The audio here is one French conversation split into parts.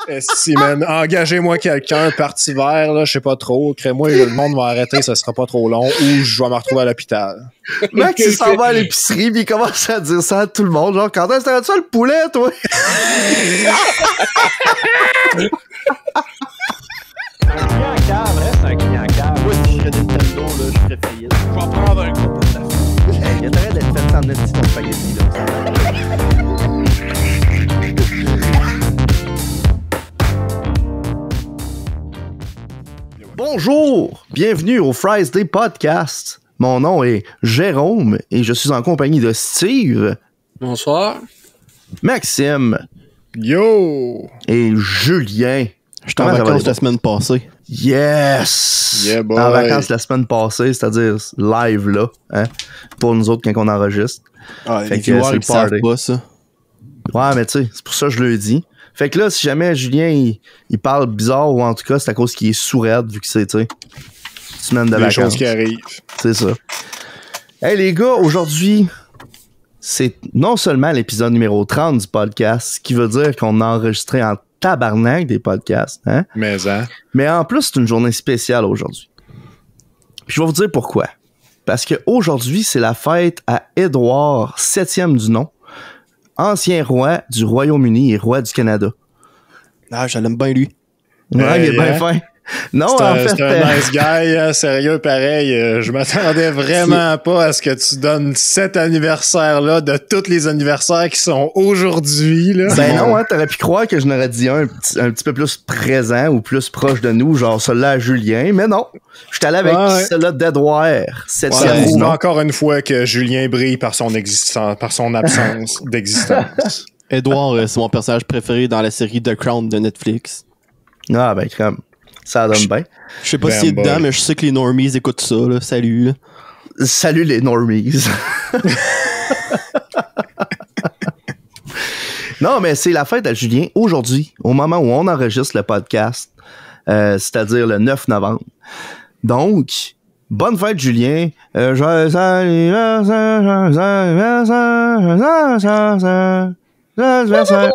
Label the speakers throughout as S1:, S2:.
S1: Si, man, engagez-moi quelqu'un, parti vert, là, je sais pas trop. Crée-moi, le monde va arrêter, ça sera pas trop long, ou je vais me retrouver à l'hôpital.
S2: Max, il s'en va à l'épicerie, pis il commence à dire ça à tout le monde. Genre, quand est-ce que t'as ça le poulet, toi?
S3: Un client cave, reste un client cave. Moi, si je serais Nintendo, là, je ferais faillite. Je vais prendre un coup pour ta fille.
S2: Il y a intérêt d'être fait sans esti ton spaghetti, là. Bonjour! Bienvenue au Friday Podcast. Mon nom est Jérôme et je suis en compagnie de Steve.
S4: Bonsoir.
S2: Maxime.
S1: Yo!
S2: Et Julien.
S4: J'étais en vacances la semaine passée.
S2: Yes!
S1: Yeah, boy.
S2: En vacances la semaine passée, c'est-à-dire live là, hein, pour nous autres quand on enregistre.
S4: Ah,
S2: Fait
S4: les
S2: que
S4: viewers,
S2: c'est le
S4: ils savent
S2: party.
S4: pas ça.
S2: Ouais, mais tu sais, c'est pour ça que je le dis. Fait que là, si jamais Julien, il parle bizarre, ou en tout cas, c'est à cause qu'il est sourd-raide, vu que c'est, tu sais, semaine de
S1: Des
S2: vacances.
S1: choses qui arrivent.
S2: C'est ça. Hey les gars, aujourd'hui, c'est non seulement l'épisode numéro 30 du podcast, ce qui veut dire qu'on a enregistré en tabarnak des podcasts, hein? Mais en plus, c'est une journée spéciale aujourd'hui. Puis je vais vous dire pourquoi. Parce qu'aujourd'hui, c'est la fête à Édouard VIIe du nom, ancien roi du Royaume-Uni et roi du Canada.
S4: Ah, je l'aime bien, lui.
S2: Ouais, il est bien fin. Non, en fait...
S1: C'est un nice guy, sérieux, pareil. Je m'attendais vraiment pas à ce que tu donnes cet anniversaire-là de tous les anniversaires qui sont aujourd'hui. Là.
S2: Ben non, hein, t'aurais pu croire que je n'aurais dit un petit peu plus présent ou plus proche de nous, genre celui-là à Julien, mais non. Je suis allé avec celui-là d'Edouard.
S1: Ça prouve encore une fois que Julien brille par son existence, par son absence d'existence.
S4: Edouard, c'est mon personnage préféré dans la série The Crown de Netflix.
S2: Ah ben comme... Ça donne bien.
S4: Je sais pas s'il est dedans, mais je sais que les normies écoutent ça, là. Salut, là.
S2: Salut les normies. Non, mais c'est la fête à Julien aujourd'hui, au moment où on enregistre le podcast, c'est-à-dire le 9 novembre. Donc, bonne fête Julien.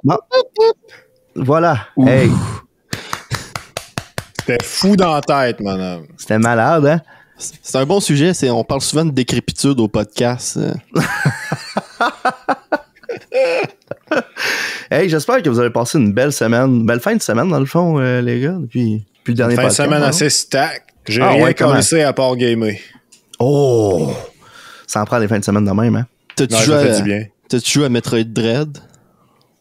S2: Bon. Voilà.
S4: Ouf.
S2: Hey.
S1: C'était fou dans la tête, madame.
S2: C'était malade, hein?
S4: C'est un bon sujet, on parle souvent de décrépitude au podcast.
S2: Hey, j'espère que vous avez passé une belle semaine, une belle fin de semaine dans le fond, les gars, depuis le dernier
S1: Fin de
S2: podcast.
S1: semaine assez stack. J'ai rien collé à part gamer.
S2: Oh! Ça en prend des fins de semaine de même, hein?
S4: T'as-tu joué à Metroid Dread?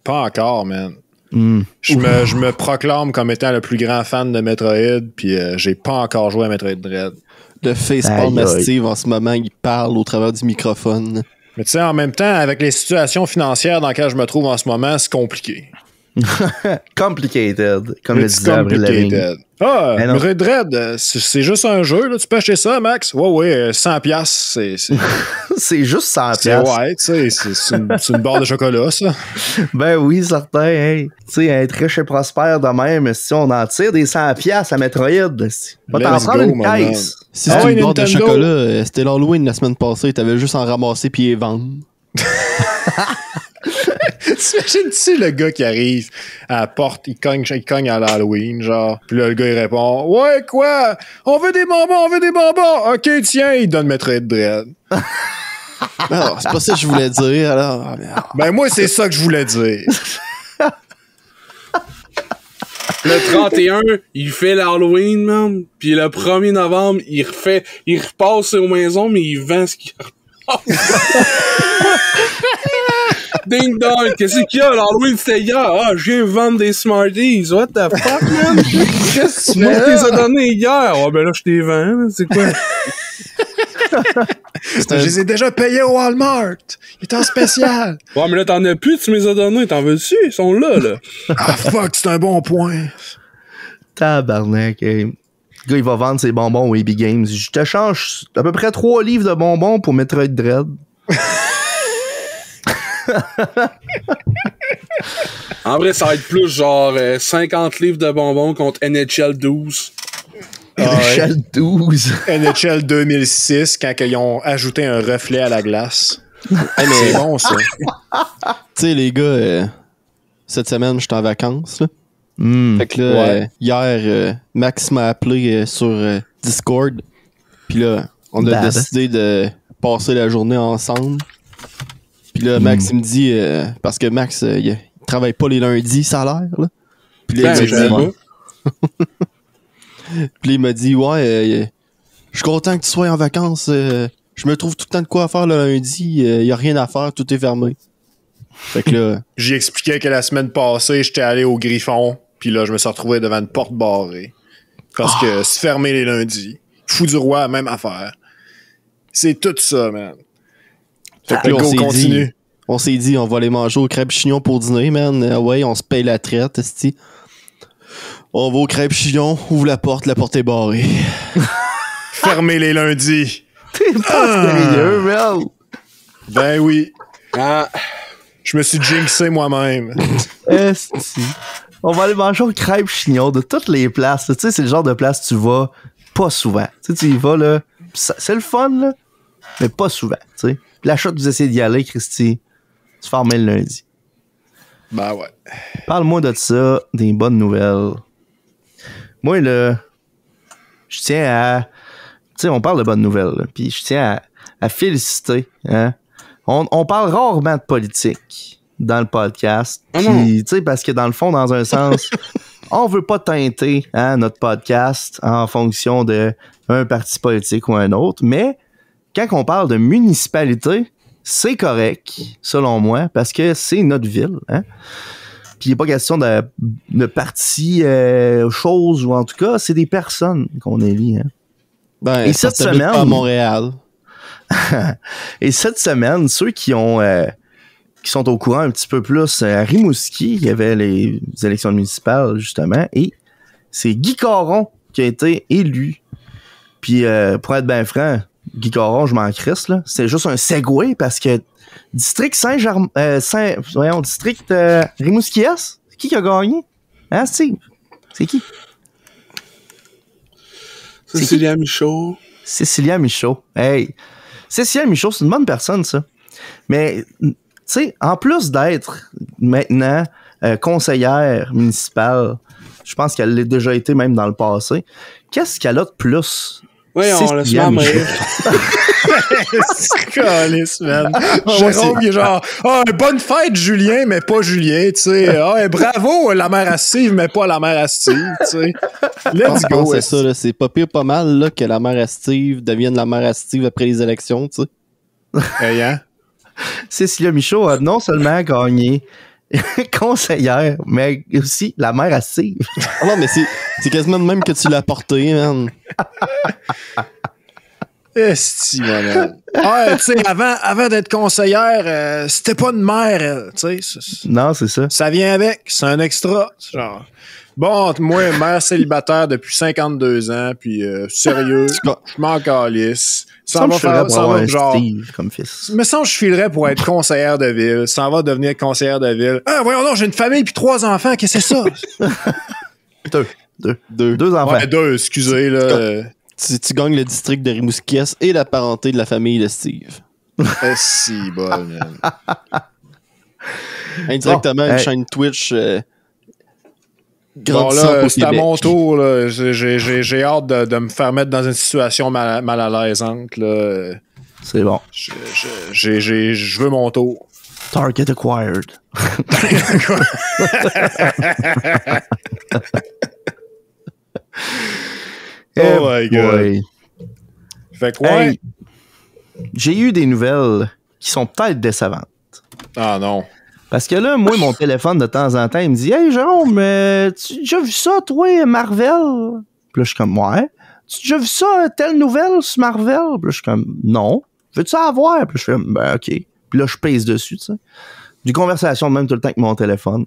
S1: Pas encore, man.
S2: Mm.
S1: Je me proclame comme étant le plus grand fan de Metroid, puis j'ai pas encore joué à Metroid Dread.
S4: Le facepalm à Steve, en ce moment, il parle au travers du microphone.
S1: Mais tu sais, en même temps, avec les situations financières dans lesquelles je me trouve en ce moment, c'est compliqué.
S2: Complicated, comme le disait Avril Lavigne.
S1: Ah, Metroid Dread, c'est juste un jeu, là. Tu peux acheter ça, Max? Ouais, 100$, c'est...
S2: C'est juste 100$.
S1: Ouais, tu sais, c'est une barre de chocolat, ça.
S2: Ben oui, certain, hey. Tu sais, être riche et prospère de même, si on en tire des 100$ à Metroid, va t'en prendre une caisse.
S4: Si c'était une barre de chocolat, c'était l'Halloween la semaine passée, t'avais juste en ramasser puis les vendre.
S1: T'imagines-tu le gars qui arrive à la porte, il cogne à l'Halloween, genre, puis là, le gars, il répond « Ouais, quoi? On veut des bonbons! Ok, tiens! » Il donne Metroid Dread.
S4: Non, c'est pas ça que je voulais dire, alors...
S1: Ben, moi, c'est ça que je voulais dire.
S5: Le 31, il fait l'Halloween, man. Puis le 1er novembre, il repasse aux maisons, mais il vend ce qu'il repasse. Ding dong, qu'est-ce qu'il y a? L'Halloween, c'était hier. Ah, je viens vendre des Smarties. What the fuck, man? Qu'est-ce que tu m'as les a donnés hier? Ah, ben là, je t'ai vends. C'est quoi?
S1: Je les ai déjà payés au Walmart. Il est en spécial.
S5: Ouais, mais là, t'en as plus, tu me les as donnés. T'en veux-tu? Ils sont là, là.
S1: Ah, fuck, c'est un bon point.
S2: Tabarnak, hey. Le gars, il va vendre ses bonbons au EB Games. Je te change à peu près 3 livres de bonbons pour Metroid Dread.
S5: En vrai, ça va être plus genre 50 livres de bonbons contre NHL 12.
S2: NHL 12.
S1: NHL 2006, quand ils ont ajouté un reflet à la glace. C'est bon, ça.
S4: Tu sais, les gars, cette semaine, j'étais en vacances, là. Fait que là, hier, Max m'a appelé sur Discord. Puis là, on a décidé de passer la journée ensemble. Puis là, Max, il me dit... parce que Max, il travaille pas les lundis, ça a l'air, là. Puis là, il m'a dit, ouais, je suis content que tu sois en vacances. Je me trouve tout le temps de quoi à faire le lundi. Il y a rien à faire, tout est fermé. Fait que là...
S1: J'y expliquais que la semaine passée, j'étais allé au Griffon, puis là, je me suis retrouvé devant une porte barrée. Parce que c'est fermé les lundis. Fou du roi, même affaire. C'est tout ça, man. Fait que là,
S4: on s'est dit, on va aller manger au crêpes chignon pour dîner, man. Ouais, on se paye la traite, esti. On va au crêpes chignon, ouvre la porte est barrée.
S1: Fermé les lundis.
S2: T'es pas sérieux, man.
S1: Ben oui. Je me suis jinxé moi-même.
S2: Esti. On va aller manger au crêpes chignon de toutes les places. Tu sais, c'est le genre de place que tu vas pas souvent. Tu sais, tu y vas, là. C'est le fun, là. Mais pas souvent, tu sais. La shot, vous essayez d'y aller, Christy. Tu fermes le lundi.
S1: Ben ouais.
S2: Parle-moi de ça, des bonnes nouvelles. Moi, là, je tiens à... Tu sais, on parle de bonnes nouvelles, là, puis je tiens à féliciter, hein. On parle rarement de politique dans le podcast. Tu sais, parce que dans le fond, dans un sens, on veut pas teinter, hein, notre podcast en fonction de un parti politique ou un autre, mais quand on parle de municipalité, c'est correct, selon moi, parce que c'est notre ville, hein. Puis il n'est pas question de parti, chose, ou en tout cas, c'est des personnes qu'on élit, hein.
S4: Ben, et cette semaine, pas à Montréal.
S2: Et cette semaine, ceux qui sont au courant un petit peu plus, à Rimouski, il y avait les élections municipales, justement, et c'est Guy Caron qui a été élu. Puis, pour être bien franc, Guy Caron, je m'en crisse, là. C'était juste un segway parce que district district Rimouski-Est, qui a gagné? Hein, Steve? C'est qui?
S5: Cécilia Michaud.
S2: Cécilia Michaud. Hey! Cécilia Michaud, c'est une bonne personne, ça. Mais, tu sais, en plus d'être maintenant conseillère municipale, je pense qu'elle l'a déjà été même dans le passé, qu'est-ce qu'elle a de plus?
S5: Oui, on laisse pas mourir.
S1: C'est calice, man. Jérôme, il est genre, bonne fête, Julien, mais pas Julien, tu sais. Bravo, la mère à Steve, mais pas la mère à Steve, tu sais. Let's go.
S4: C'est ça, là. C'est pas pire, pas mal, là, que la mère à Steve devienne la mère à Steve après les élections, tu sais.
S1: Hey, hein?
S2: Cécilia Michaud a non seulement gagné conseillère, mais aussi la mère à Steve.
S4: Oh non, mais c'est quasiment de même que tu l'as porté, man.
S1: Esti, man. Tu sais, avant d'être conseillère, c'était pas une mère, tu sais.
S2: Non, c'est ça.
S1: Ça vient avec, c'est un extra. Genre. Bon, moi, mère célibataire depuis 52 ans, puis sérieux, je m'en calisse.
S2: Ça va faire genre Steve comme fils.
S1: Me semble que je filerais pour être conseillère de ville. Ça va devenir conseillère de ville. Ah, voyons donc, j'ai une famille puis 3 enfants. Qu'est-ce que c'est ça?
S2: Deux enfants.
S1: Ouais, 2, excusez, là.
S4: Tu gagnes le district de Rimouski-Est et la parenté de la famille de Steve.
S1: Si bon, man.
S4: Indirectement, une chaîne Twitch.
S1: Bon, là, c'est à mon tour, là. J'ai hâte de me faire mettre dans une situation mal à l'aisante, là.
S2: C'est bon.
S1: Je veux mon tour.
S2: Target acquired.
S1: Oh my God. Fait quoi?
S2: Hey, j'ai eu des nouvelles qui sont peut-être décevantes.
S1: Ah non.
S2: Parce que là, moi, mon téléphone, de temps en temps, il me dit « Hey, Jérôme, tu as déjà vu ça, toi, Marvel? » Puis là, je suis comme « Ouais. Tu as déjà vu ça, telle nouvelle sur Marvel? » Puis là, je suis comme « Non. Veux-tu avoir? » Puis là, je fais « Ben, OK. » Puis là, je pèse dessus, tu sais. J'ai une conversation de même tout le temps avec mon téléphone.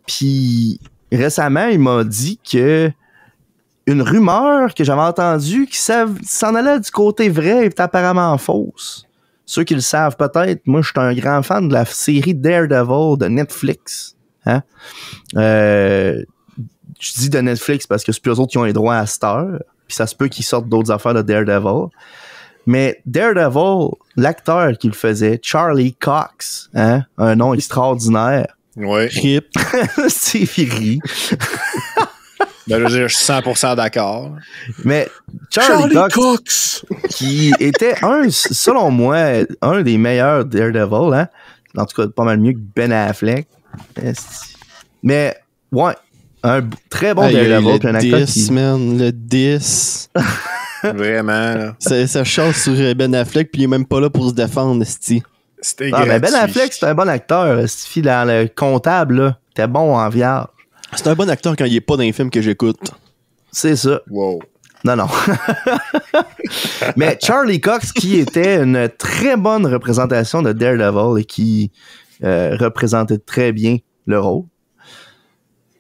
S2: Puis, récemment, il m'a dit que une rumeur que j'avais entendue qui s'en allait du côté vrai est apparemment fausse. Ceux qui le savent peut-être, moi, je suis un grand fan de la série Daredevil de Netflix. Hein? Je dis de Netflix parce que c'est plus eux autres qui ont les droits à cette heure. Puis ça se peut qu'ils sortent d'autres affaires de Daredevil. Mais Daredevil, l'acteur qui le faisait, Charlie Cox, hein? Un nom extraordinaire.
S1: Ouais.
S4: Rip.
S2: Steve, il rit.
S1: Ben, je veux dire, je suis 100% d'accord.
S2: Mais Charlie Cox, qui était selon moi, un des meilleurs Daredevil, hein. En tout cas, pas mal mieux que Ben Affleck. Mais, ouais, un très bon Daredevil, puis un acteur qui...
S4: man, le 10.
S1: Vraiment, là.
S4: Ça chance sur Ben Affleck, puis il est même pas là pour se défendre, esti.
S1: C'était
S2: mais Ben Affleck, c'est un bon acteur. Steve, dans le comptable, là, t'es bon en vierge.
S4: C'est un bon acteur quand il est pas dans les films que j'écoute.
S2: C'est ça.
S1: Wow.
S2: Non. Mais Charlie Cox, qui était une très bonne représentation de Daredevil et qui représentait très bien le rôle.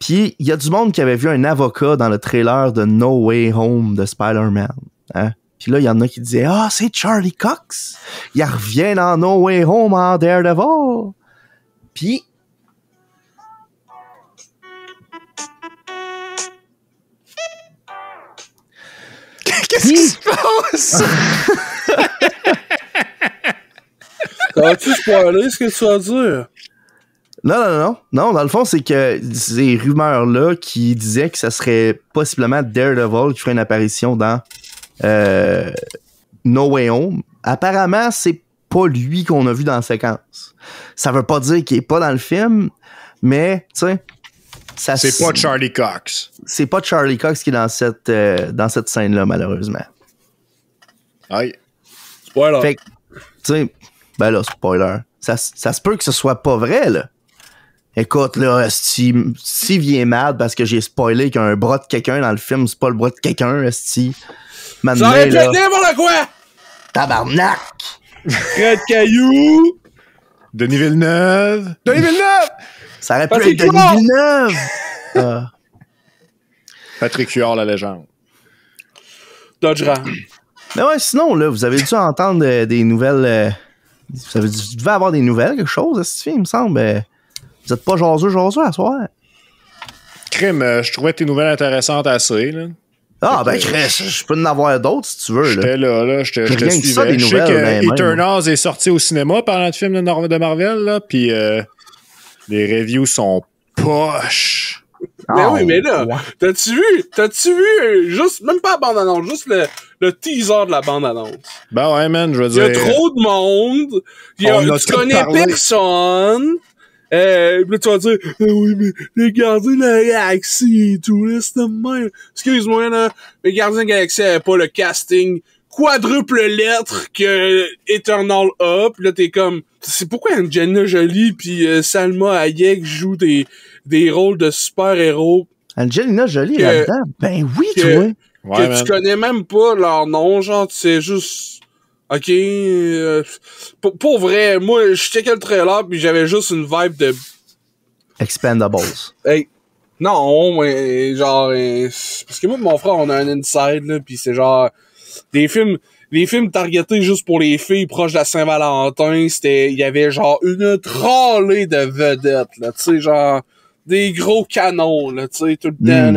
S2: Puis, il y a du monde qui avait vu un avocat dans le trailer de No Way Home de Spider-Man. Hein? Puis là, il y en a qui disaient « Ah, c'est Charlie Cox! Il revient dans No Way Home en Daredevil! » Puis...
S1: Qu'est-ce qui se passe?
S5: T'as-tu spoilé ce que tu vas dire?
S2: Non, dans le fond, c'est que ces rumeurs-là qui disaient que ça serait possiblement Daredevil qui ferait une apparition dans No Way Home. Apparemment, c'est pas lui qu'on a vu dans la séquence. Ça veut pas dire qu'il est pas dans le film, mais, tu sais...
S1: C'est pas Charlie Cox.
S2: C'est pas Charlie Cox qui est dans cette scène-là, malheureusement.
S1: Aïe.
S5: Spoiler.
S2: Fait que, tu sais, ben là, spoiler. Ça se peut que ce soit pas vrai, là. Écoute, là, s'il vient mad parce que j'ai spoilé qu'il y a un bras de quelqu'un dans le film, c'est pas le bras de quelqu'un, esti.
S5: Ça aurait pu être n'importe quoi!
S2: Tabarnak!
S5: Fred Caillou!
S1: Denis Villeneuve!
S2: Ça aurait pu être Denis Villeneuve!
S1: Patrick Huard, la légende.
S5: Dodge Ram.
S2: Mais ouais, sinon, là, vous avez dû entendre des nouvelles... vous devez avoir des nouvelles, quelque chose, ce il me semble. Vous êtes pas jaseux à soir.
S1: Crime, je trouvais tes nouvelles intéressantes assez, là.
S2: Ah, ben, Chris, je peux en avoir d'autres si tu veux.
S1: J'étais là, je te suivais.
S2: Ça, des
S1: je sais
S2: nouvelles,
S1: que Eternals est sorti au cinéma parlant de film de Marvel, là, puis les reviews sont poches.
S5: Mais oui, mais là, t'as-tu vu, juste, même pas la bande-annonce, juste le teaser de la bande-annonce.
S1: Ben ouais, man, je veux dire...
S5: Il y a trop de monde, tu connais personne, puis là, tu vas dire, oui, mais les Gardiens de la Galaxie et tout, là, c'est de même. Excuse-moi, là, les Gardiens de la Galaxie avaient pas le casting quadruple lettre que Eternal a, pis là, t'es comme, c'est pourquoi Angelina Jolie pis Salma Hayek jouent des rôles de super-héros.
S2: Angelina Jolie là-dedans? Ben oui, tu vois.
S1: Ouais,
S5: que tu connais même pas leur nom, genre, tu sais juste... OK, pour vrai, moi, je checkais le trailer pis j'avais juste une vibe de...
S2: Expendables.
S5: Hey, non, mais genre... parce que moi et mon frère, on a un inside, là, pis c'est genre... Les films targetés juste pour les filles proches de la Saint-Valentin, il y avait genre une trollée de vedettes, là, tu sais, genre... Des gros canons, là, tu sais, tout le temps,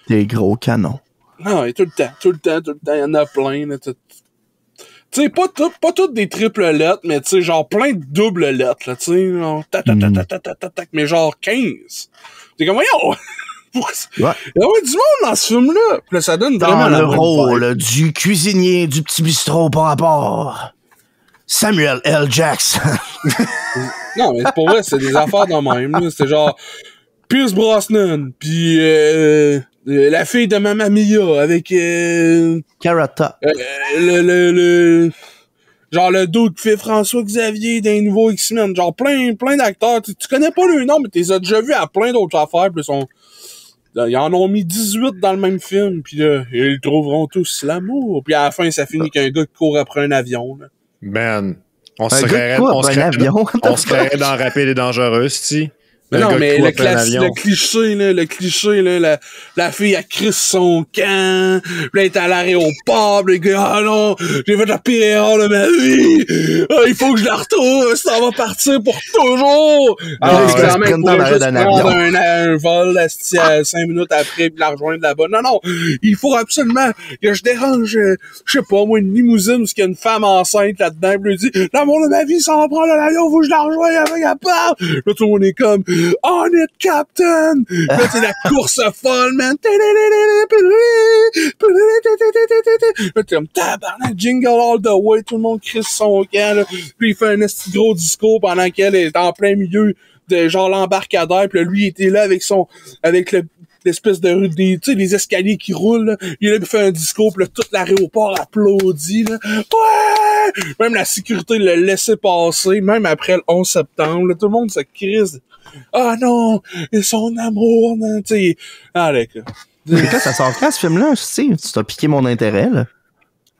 S2: Des gros canons.
S5: Non, et tout le temps, il y en a plein, là, tu sais, pas toutes des triples lettres, mais tu sais, genre plein de doubles lettres, là, tu sais, genre, mais genre 15. T'es comme, yo!
S2: Ouais.
S5: Il y a du monde dans ce film-là. Puis là, ça donne vraiment
S2: le rôle du cuisinier du petit bistrot par rapport Samuel L. Jackson.
S5: Non, mais pour vrai, c'est des affaires de même, là. C'était genre Pierce Brosnan, puis la fille de Mamma Mia avec
S2: Carrot Top.
S5: Genre le dude qui fait François Xavier d'un nouveau X-Men. Genre plein d'acteurs. Tu connais pas le nom, mais tu les as déjà vus à plein d'autres affaires. Puis ils en ont mis 18 dans le même film. Puis là, ils trouveront tous l'amour. Puis à la fin, ça finit qu'un gars qui court après un avion. Là.
S1: Man, on se
S2: créerait
S1: dans Rapide et Dangereux, si.
S5: Mais non, mais le cliché, là, la fille a crissé son camp, puis elle est à l'aéroport, le gars, ah non, j'ai fait la pire erreur de ma vie, il faut que je la retrouve, ça va partir pour toujours. Alors, c'est même pour juste prendre un vol, 5 minutes après, puis la rejoindre là-bas. Non, il faut absolument que je dérange, je sais pas, moi, une limousine où il y a une femme enceinte là-dedans, puis lui dit, l'amour de ma vie, ça va prendre l'avion, faut que je la rejoigne avec la part. Là, tout le monde est comme, On it, Captain! Là, c'est la course folle, man. Là, t'es comme tabarnak, jingle all the way, tout le monde crie son camp, là. Puis il fait un esti gros discours pendant qu'elle est en plein milieu de genre l'embarcadère, puis là, lui, il était là avec l'espèce de rue, tu sais, les escaliers qui roulent, là. Il a fait un discours, puis là, tout l'aéroport applaudit, là. Ouais! Même la sécurité l'a laissé passer, même après le 11 septembre, là, tout le monde se crise. Ah non! Et son amour, non, tu sais. Ah, d'accord.
S2: Quand ça sort quand, ce film-là? Tu t'as piqué mon intérêt, là.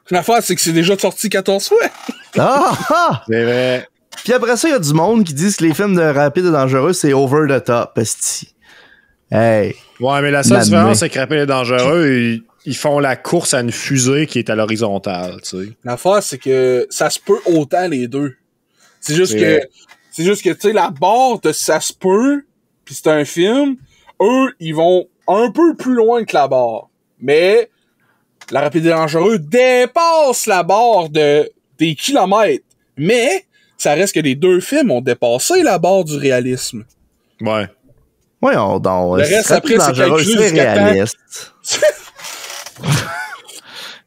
S5: L'affaire, c'est que c'est déjà sorti 14 fois.
S2: Ah!
S1: C'est vrai.
S2: Puis après ça, il y a du monde qui disent que les films de Rapide et Dangereux, c'est over the top, esti. Hey.
S1: Ouais, mais la seule différence, c'est que Rapide et Dangereux, ils font la course à une fusée qui est à l'horizontale, tu sais.
S5: L'affaire, c'est que ça se peut autant les deux. C'est juste que, tu sais, la barre de ça se peut, pis c'est un film, eux, ils vont un peu plus loin que la barre. Mais, la Rapide et Dangereux dépasse la barre des kilomètres. Mais, ça reste que les deux films ont dépassé la barre du réalisme.
S1: Ouais.
S2: Ouais, le
S5: reste après, c'est calculé jusqu'à
S2: réaliste.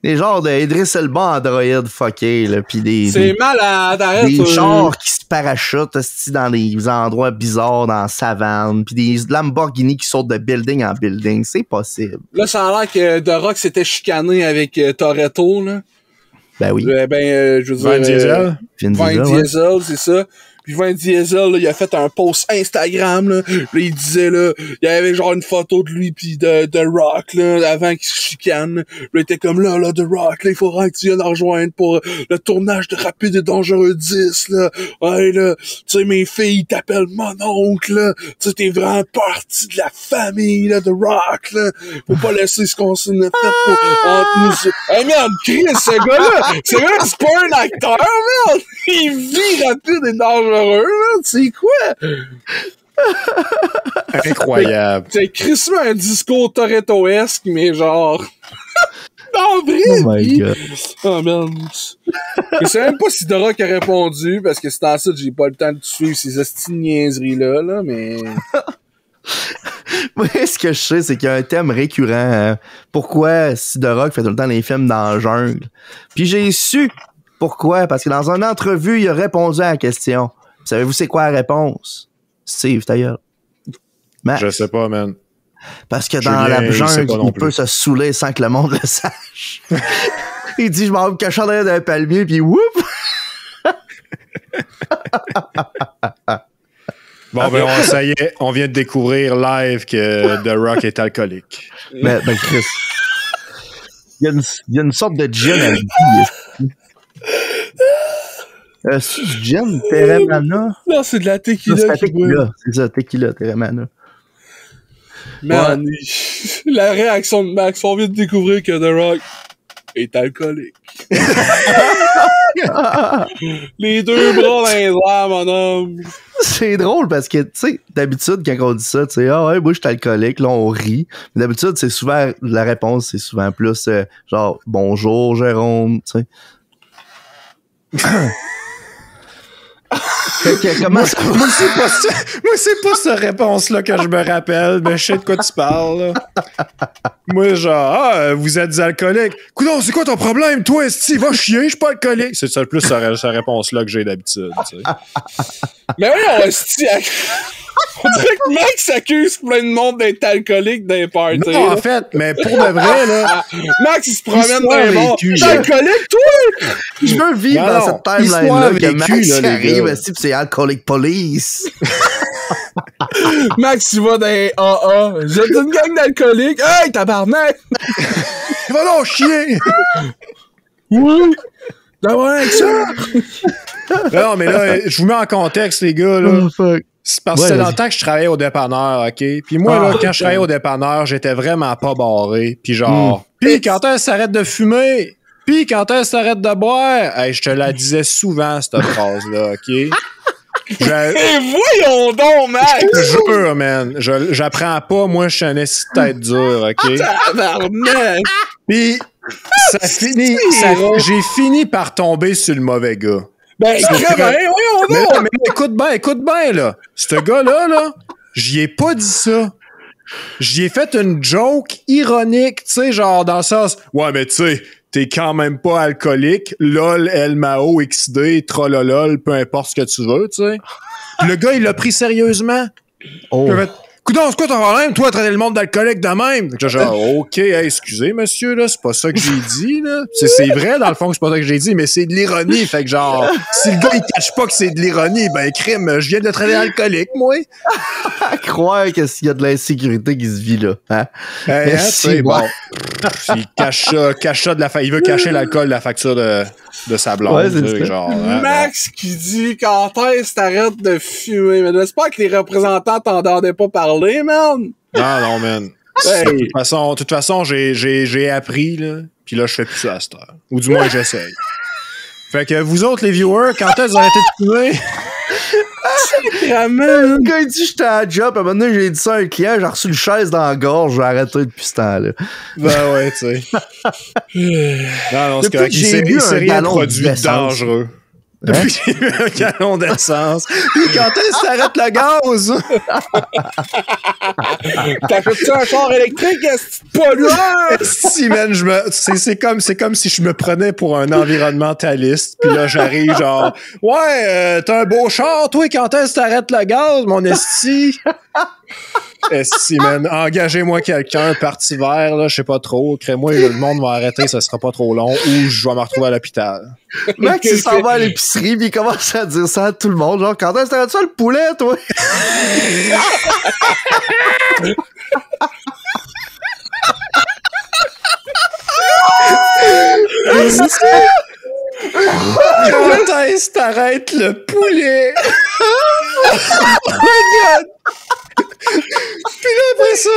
S2: Des genres de Idriss Elba Android fucké, là, pis
S5: c'est malade, arrête.
S2: Des chars qui se parachutent dans des endroits bizarres, dans la savane, pis des Lamborghini qui sautent de building en building, c'est possible.
S5: Là, ça a l'air que The Rock s'était chicané avec Toretto, là.
S2: Ben oui.
S5: Je veux dire...
S1: Vin Diesel?
S2: Vin
S5: Diesel, c'est ça. Puis Vin Diesel, là, il a fait un post Instagram, là. Là, il disait, là, il y avait genre une photo de lui pis de Rock, là, avant qu'il se chicane. Là, il était comme là, The Rock, là, il faudra que tu viennes la rejoindre pour le tournage de Rapide et Dangereux 10, là. Ouais, là, tu sais, mes filles t'appellent mon oncle, là. Tu sais, t'es vraiment partie de la famille, là, de Rock, là. Faut pas laisser ce qu'on s'est fait pour entre nous. Hey, merde, Chris, ce gars-là, c'est pas un acteur, merde! Il vit Rapide et Dangereux, là, c'est quoi?
S1: Incroyable.
S5: C'est crissement un discours Toretto-esque, mais genre... en vrai!
S2: Oh my God.
S5: Oh merde. Je sais même pas si The Rock a répondu, parce que c'est en ça que j'ai pas le temps de suivre ces hosties de niaiseries-là, là, mais...
S2: Moi, ce que je sais, c'est qu'il y a un thème récurrent. Hein. Pourquoi si The Rock fait tout le temps les films dans la jungle? Puis j'ai su pourquoi, parce que dans une entrevue, il a répondu à la question. Savez-vous c'est quoi la réponse? Steve, ta gueule. Max.
S1: Je sais pas, man.
S2: Parce que dans la jungle, il peut se saouler sans que le monde le sache. Il dit, je m'en vais me cacher derrière d'un palmier, puis whoop!
S1: Bon, ben, ça y est, on vient de découvrir live que The Rock est alcoolique.
S2: Ben, Chris. Il y a une sorte de gin à lui. C'est du gin, Teremana?
S5: Non, c'est de la tequila.
S2: C'est la tequila. C'est ça, tequila, Teremana.
S5: Man, la réaction de Max, on vient de découvrir que The Rock est alcoolique. Les deux bras dans les airs, mon homme.
S2: C'est drôle parce que, tu sais, d'habitude, quand on dit ça, tu sais, ah ouais, moi, je suis alcoolique, là, on rit. Mais d'habitude, c'est souvent, la réponse, c'est souvent plus, genre, bonjour, Jérôme, tu sais.
S1: Comment ça? Moi, c'est pas cette réponse-là que je me rappelle, mais je sais de quoi tu parles, là. Moi, genre, vous êtes des alcooliques. Coudonc, c'est quoi ton problème? Toi, esti, va chier, je suis pas alcoolique. C'est ça, plus cette réponse-là que j'ai d'habitude, tu sais.
S5: Mais oui, esti, on dirait que Max accuse plein de monde d'être alcoolique dans les parties.
S1: Non, en fait, mais pour de vrai, là.
S5: Max, il se promène dans les bars. T'es alcoolique, toi?
S2: Je veux vivre dans cette timeline-là que Max arrive aussi, pis c'est Alcoholic Police.
S5: Max, il va dans les AA. J'ai une gang d'alcooliques. Hey, tabarnak!
S1: Va donc chier!
S5: Oui! D'avoir avec ça!
S1: Non, mais là, je vous mets en contexte, les gars, là.
S2: Oh, fuck.
S1: C'est parce que c'est dans le temps que je travaillais au dépanneur, OK? Puis moi, là, quand je travaillais au dépanneur, j'étais vraiment pas barré. Puis genre, puis quand est-ce s'arrête de fumer? Puis quand est-ce s'arrête de boire? Hey, je te la disais souvent, cette phrase-là, OK?
S5: Et voyons donc, Max!
S2: Je
S1: te jure, man. J'apprends pas, moi, je suis un esti de tête dure, OK?
S5: Tabarnak!
S1: Puis, j'ai fini par tomber sur le mauvais gars.
S5: Ben, voyons donc!
S1: Mais écoute bien, là. Ce gars-là, là, J'y ai pas dit ça. J'y ai fait une joke ironique, tu sais, genre dans le sens, ouais, mais tu sais, t'es quand même pas alcoolique, lol, LMAO, XD, trollolol, peu importe ce que tu veux, tu sais. Puis le gars, il l'a pris sérieusement.
S2: Oh.
S1: Coudon, c'est quoi ton problème? Toi, traiter le monde d'alcoolique de même? Genre, OK, hey, excusez, monsieur, là, c'est pas ça que j'ai dit, là. C'est vrai, dans le fond, que c'est pas ça que j'ai dit, mais c'est de l'ironie. Fait que genre, si le gars, il cache pas que c'est de l'ironie, ben, crime, je viens de le traiter d'alcoolique, moi.
S2: À croire qu'il y a de l'insécurité qui se vit là. Hein?
S1: Hey, c'est bon. Il cache ça de il veut cacher l'alcool de la facture de sa blonde.
S2: Ouais, c'est
S1: genre,
S5: Max qui dit quand est-ce t'arrêtes de fumer, mais j'espère que les représentants t'entendaient pas parler, man.
S1: Non, man.
S5: Hey.
S1: De toute façon, j'ai appris, là, pis là, je fais plus ça à cette heure. Ou du moins, j'essaye. Fait que vous autres, les viewers, quand est-ce que vous arrêtez de fumer?
S2: Le gars, il dit j'étais à la job, à un moment donné, j'ai dit ça à un client, j'ai reçu une chaise dans la gorge, j'ai arrêté depuis ce temps-là.
S1: Ben ouais, tu sais. Non, c'est correct. Il s'est rien produit dangereux. Depuis que j'ai eu un galon d'essence. Puis quand est-ce que t'arrêtes le gaz?
S5: T'achètes-tu un char électrique, est-ce que pollueur?
S1: Si, man, c'est comme si je me prenais pour un environnementaliste. Puis là, j'arrive genre, ouais, t'as un beau char, toi, quand est-ce que t'arrêtes le gaz, mon esti? Esti, man, engagez-moi quelqu'un, parti vert, là, je sais pas trop. Crée-moi, le monde va arrêter, ça sera pas trop long, ou je vais me retrouver à l'hôpital.
S2: Max, il s'en va à l'épicerie, puis il commence à dire ça à tout le monde. Genre, quand est-ce que t'arrêtes ça le poulet, toi?
S1: Quand est-ce que t'arrêtes le poulet? Oh my God! Puis là, après ça,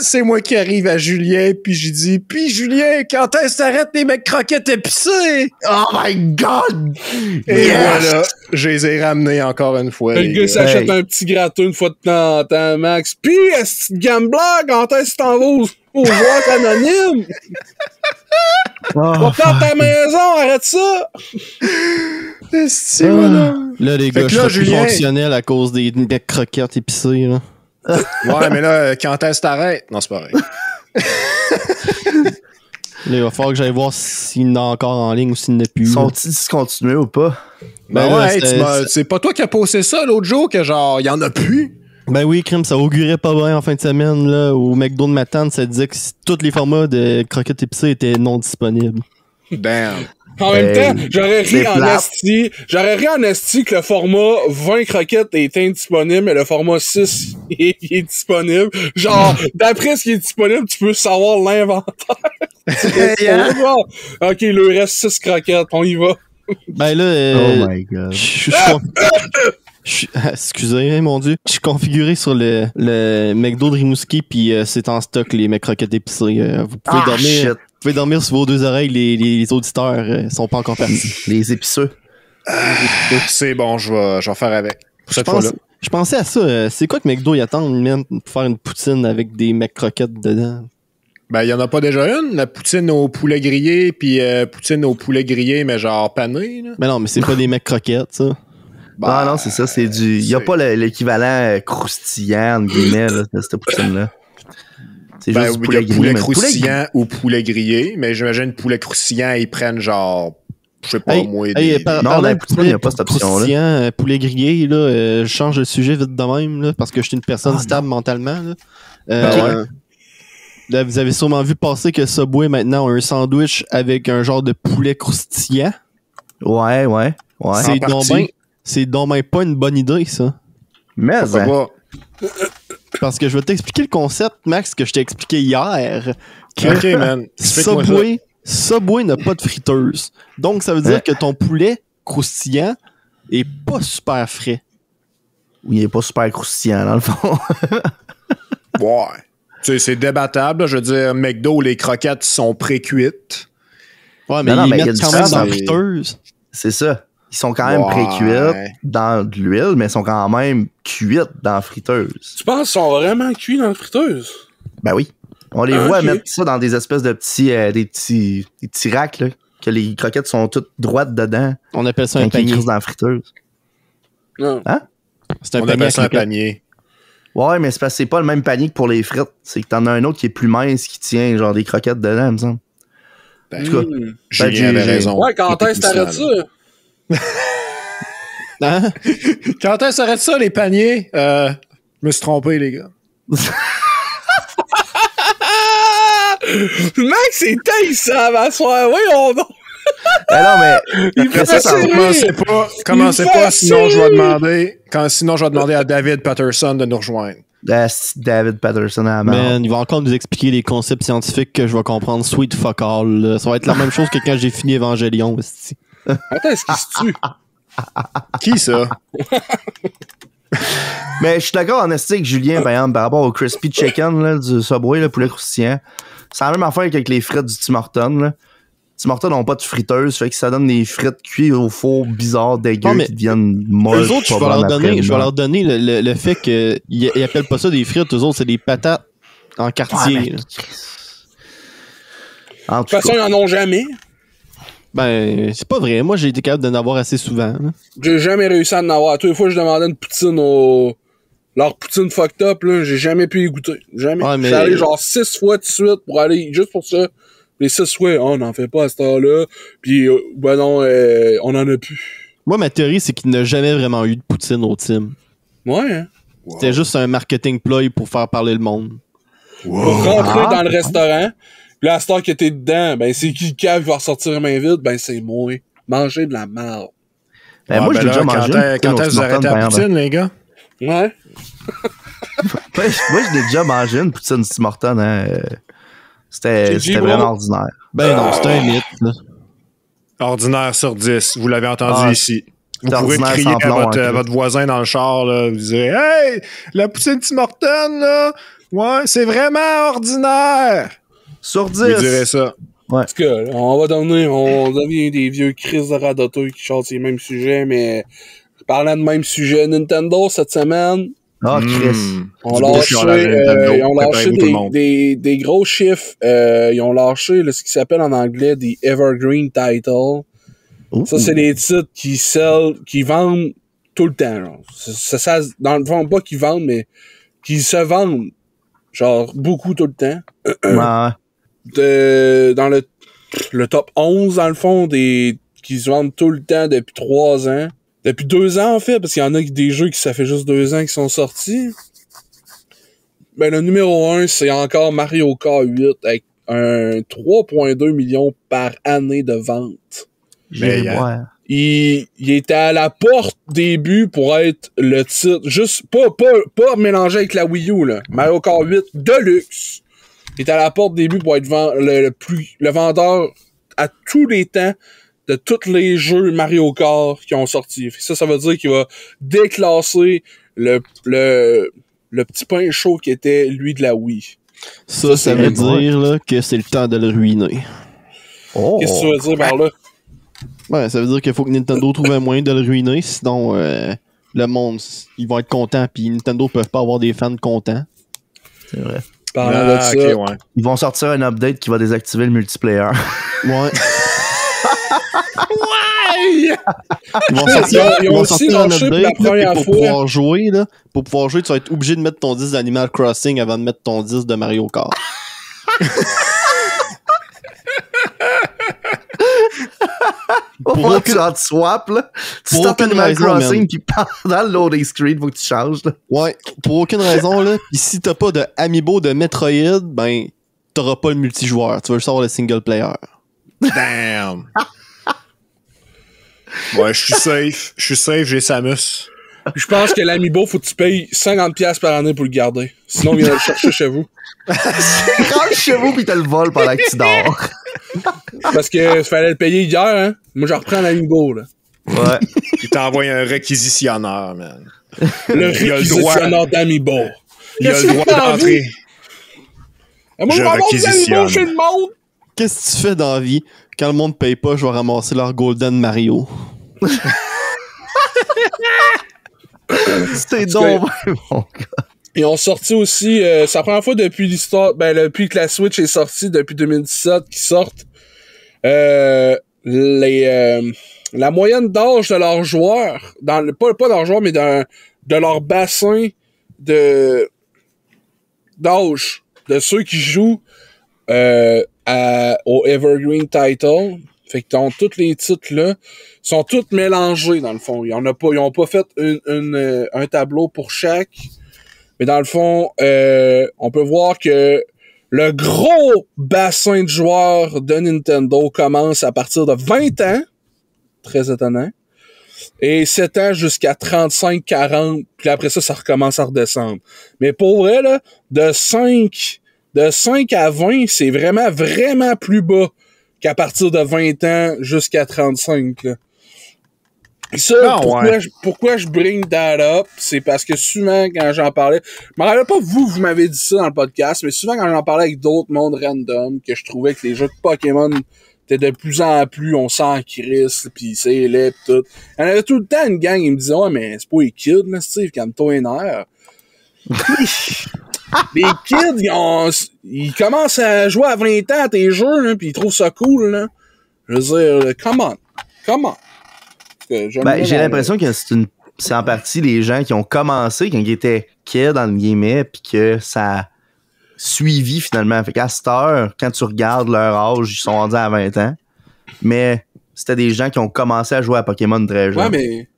S1: c'est moi qui arrive à Julien, puis j'ai dit, puis Julien, quand est-ce que t'arrêtes les mecs croquettes épicés?
S2: Oh my God!
S1: Et voilà, je les ai ramenés encore une fois.
S5: Le gars s'achète un petit gratteux une fois de temps en temps, Max. Pis, est-ce que gambler, quand est-ce que t'en vas aux joueurs anonymes? Va faire ta maison, arrête ça!
S1: C'est voilà.
S4: Là, les gars, je suis plus fonctionnel à cause des mecs croquettes épicées, là.
S1: Ouais, mais là, quand est-ce que t'arrêtes? Non, c'est pas vrai.
S4: Là, il va falloir que j'aille voir s'il y en a encore en ligne ou s'il n'y en a plus.
S2: Sont-ils discontinués ou pas?
S1: Ben ouais, c'est pas toi qui as posté ça l'autre jour que genre, il y en a plus?
S4: Ben oui, crime, ça augurait pas bien en fin de semaine, là. Au McDo de Matane, ça disait que tous les formats de croquettes épicées étaient non disponibles.
S1: Damn.
S5: En même temps, j'aurais ri en esti que le format 20 croquettes est indisponible, mais le format 6 est disponible. Genre, d'après ce qui est disponible, tu peux savoir l'inventaire. Ok, il lui reste 6 croquettes, on y va.
S4: Ben là,
S2: oh my God.
S4: Excusez, mon Dieu. Je suis configuré sur le McDo de Rimouski, puis c'est en stock, les mecs croquettes épicées. Vous pouvez dormir.
S2: Shit.
S4: Vous pouvez dormir sur vos deux oreilles, les auditeurs sont pas encore partis.
S2: Les épiceux.
S1: C'est bon, je vais faire avec. Pour cette fois-là.
S4: Je pensais à ça. C'est quoi que McDo y attend même pour faire une poutine avec des mecs croquettes dedans?
S1: Ben, il y en a pas déjà une? La poutine au poulet grillé, puis poutine au poulet grillé, mais genre pané, là?
S4: Mais non, mais c'est pas des mecs croquettes, ça.
S2: Ben, non, c'est ça, c'est du... Il y a pas l'équivalent croustillant, entre guillemets, là, de cette poutine-là. C'est juste du poulet grillé.
S1: Poulet croustillant ou poulet grillé, mais j'imagine poulet croustillant, ils prennent genre... Je sais pas, moi...
S2: Non, la poutine, il n'y a pas cette option-là.
S4: Poulet grillé, là, je change de sujet vite de même, là, parce que je suis une personne stable mentalement, là. Là, vous avez sûrement vu passer que Subway, maintenant, a un sandwich avec un genre de poulet croustillant.
S2: Ouais.
S4: C'est donc ben pas une bonne idée, ça.
S2: Mais
S4: parce que je vais t'expliquer le concept, Max, que je t'ai expliqué hier.
S1: Ok, man.
S4: Subway n'a pas de friteuse. Donc, ça veut dire que ton poulet croustillant est pas super frais.
S2: Oui, il est pas super croustillant, dans le fond.
S1: Ouais. Tu sais, c'est débattable. Là. Je veux dire, McDo, les croquettes sont pré-cuites.
S4: Ouais, mais ils mettent quand même dans la friteuse.
S2: C'est ça. Ils sont quand même pré-cuites dans de l'huile, mais ils sont quand même cuites dans la friteuse.
S5: Tu penses qu'ils sont vraiment cuits dans la friteuse?
S2: Ben oui. On les voit mettre ça dans des espèces de petits, des petits racks, là, que les croquettes sont toutes droites dedans.
S4: On appelle ça un panier.
S2: Dans la friteuse.
S5: Non.
S2: Hein?
S4: C'est un
S1: On
S4: panier.
S1: appelle ça un panier.
S2: Ouais, mais c'est parce que c'est pas le même panier que pour les frites. C'est que t'en as un autre qui est plus mince, qui tient genre des croquettes dedans, me semble.
S1: En tout cas, Julien avait raison.
S5: Ouais, quand est-ce que t'arrêtes ça?
S4: Hein?
S1: Quand est-ce que t'arrêtes ça, les paniers? Je me suis trompé, les gars.
S5: Max, c'est taillissant, ma soeur. Voyons donc.
S2: Ben non, mais.
S5: Il fait
S2: ça,
S5: ça,
S1: Commencez pas, sinon je vais demander à David Patterson de nous rejoindre.
S2: David Patterson à la main.
S4: Man, il va encore nous expliquer des concepts scientifiques que je vais comprendre. Sweet fuck all. Là. Ça va être la même chose que quand j'ai fini Evangelion.
S5: Attends, est-ce qu'il se tue?
S1: Qui ça?
S2: Mais je suis d'accord en esthétique, Julien, par exemple, par rapport au crispy chicken là, du Subway, le poulet croustillant. C'est la même affaire qu'avec les frites du Tim Hortons. Là. Tim Hortons n'ont pas de friteuse, fait que ça donne des frites cuites au four bizarres, dégueux, qui deviennent molles.
S4: Eux autres, je vais leur donner le fait qu'ils appellent pas ça des frites, eux autres, c'est des patates en quartier.
S2: Ouais,
S5: De toute façon, ils n'en ont jamais.
S4: Ben, c'est pas vrai. Moi, j'ai été capable d'en avoir assez souvent. Là.
S5: J'ai jamais réussi à en avoir. Toutes les fois que je demandais une poutine leur poutine fucked up, là, j'ai jamais pu y goûter. Jamais.
S4: Ouais, mais...
S5: Je suis allé genre 6 fois de suite pour aller, juste pour ça. Les 6 fois, on n'en fait pas à cette heure-là. Puis, ben non, on en a plus.
S4: Moi, ma théorie, c'est qu'il n'a jamais vraiment eu de poutine au Tim.
S5: Ouais, hein.
S4: C'était juste un marketing ploy pour faire parler le monde.
S5: Pour rentrer dans le restaurant. Puis là, à cette heure que t'es dedans, ben c'est qui le cave qui va ressortir les mains vides? Ben c'est moi. Manger de la merde.
S2: Ben moi, je l'ai déjà mangé.
S1: Quand est-ce que vous arrêtez la poutine, les gars?
S5: Ouais.
S2: Moi, je l'ai déjà mangé, une poutine Tim Hortons. Hein. C'était vraiment ordinaire.
S4: Ben non, c'était un mythe. Là.
S1: Ordinaire sur 10. Vous l'avez entendu ici. Vous pourrez crier à votre voisin dans le char, là. Vous direz, hey, la poutine Tim Hortons, là. Ouais, c'est vraiment ordinaire.
S2: Sur 10.
S1: Vous direz ça.
S2: Ouais.
S5: Parce que, on devient des vieux crises de radoteux qui chantent les mêmes sujets, mais parlant de même sujet, Nintendo, cette semaine,
S2: Chris.
S5: Ils ont lâché des gros chiffres. Ils ont lâché ce qui s'appelle en anglais des Evergreen Titles. Ça, c'est des titres qui vendent tout le temps. Genre. Ça, dans le fond, pas qu'ils vendent, mais qui se vendent. Genre, beaucoup tout le temps. Dans le top 11, dans le fond, qui se vendent tout le temps depuis 3 ans. Depuis 2 ans, en fait, parce qu'il y en a des jeux qui ça fait juste 2 ans qu'ils sont sortis. Ben, le numéro 1, c'est encore Mario Kart 8 avec un 3,2 millions par année de vente. Il était à la porte début pour être le titre, juste pas mélangé avec la Wii U, là. Mario Kart 8 Deluxe. Il était à la porte début pour être le vendeur à tous les temps de tous les jeux Mario Kart qui ont sorti. Ça veut dire qu'il va déclasser le petit pain chaud qui était lui de la Wii.
S4: Ça veut dire là, que c'est le temps de le ruiner.
S5: Qu'est-ce que tu veux dire par là?
S4: Ouais, ça veut dire qu'il faut que Nintendo trouve un moyen de le ruiner, sinon le monde, ils vont être contents, puis Nintendo peuvent pas avoir des fans contents.
S2: C'est vrai.
S5: Parlant de ça,
S1: okay, ouais.
S2: Ils vont sortir un update qui va désactiver le multiplayer.
S4: Ouais.
S5: Ils vont sortir un update
S4: là, pour pouvoir jouer, là. Pour pouvoir jouer, tu vas être obligé de mettre ton disque d'Animal Crossing avant de mettre ton disque de Mario Kart.
S2: Pour que tu swap, là. Tu startes Animal Crossing, puis pendant le loading screen, faut que tu changes, là.
S4: Ouais, pour aucune raison, là. Pis si t'as pas de Amiibo de Metroid, ben, t'auras pas le multijoueur. Tu vas juste avoir le single player.
S1: Damn! Ouais, je suis safe, j'ai Samus.
S5: Je pense que l'Amiibo, faut que tu payes 50$ par année pour le garder. Sinon, il vient le chercher chez vous.
S2: Rentre chez vous pis t'as le vol pendant que tu dors.
S5: Parce que fallait le payer hier, hein. Moi, je reprends l'Amiibo, là.
S2: Ouais.
S1: Il t'envoie un réquisitionneur, man.
S5: Le réquisitionneur d'Amiibo.
S1: Il a le droit d'entrer.
S5: Moi, je réquisitionne chez le monde.
S4: Qu'est-ce que tu fais dans la vie? Quand le monde paye pas, je vais ramasser leur Golden Mario.
S2: C'était donc mon gars.
S5: Ils ont sorti aussi, c'est la première fois depuis l'histoire, depuis que la Switch est sortie, depuis 2017, qu'ils sortent la moyenne d'âge de leurs joueurs, pas de leurs joueurs, mais de leur bassin d'âge de ceux qui jouent au Evergreen Title. Fait que tous les titres là sont tous mélangés dans le fond. Ils ont pas fait un tableau pour chaque. Mais dans le fond, on peut voir que le gros bassin de joueurs de Nintendo commence à partir de 20 ans. Très étonnant. Et 7 ans jusqu'à 35-40. Puis après ça recommence à redescendre. Mais pour vrai, là, de 5 à 20, c'est vraiment, vraiment plus bas qu'à partir de 20 ans jusqu'à 35, là. Ça, pourquoi je bring that up, c'est parce que souvent, quand j'en parlais, je m'en rappelle pas vous m'avez dit ça dans le podcast, mais souvent quand j'en parlais avec d'autres mondes random, que je trouvais que les jeux de Pokémon étaient de plus en plus, on sent Chris, pis c'est laid pis tout. Il y en avait tout le temps une gang, ils me disaient, ouais, mais c'est pas les kids, là, Steve, calme-toi les nerfs. Les kids, ils commencent à jouer à 20 ans à tes jeux, là, pis ils trouvent ça cool, là. Je veux dire, come on.
S2: J'ai l'impression que c'est en partie les gens qui ont commencé quand ils étaient kids, dans le guillemets, puis que ça a suivi finalement. Fait qu'à cette heure, quand tu regardes leur âge, ils sont rendus à 20 ans. Mais c'était des gens qui ont commencé à jouer à Pokémon très jeune.
S5: Ouais,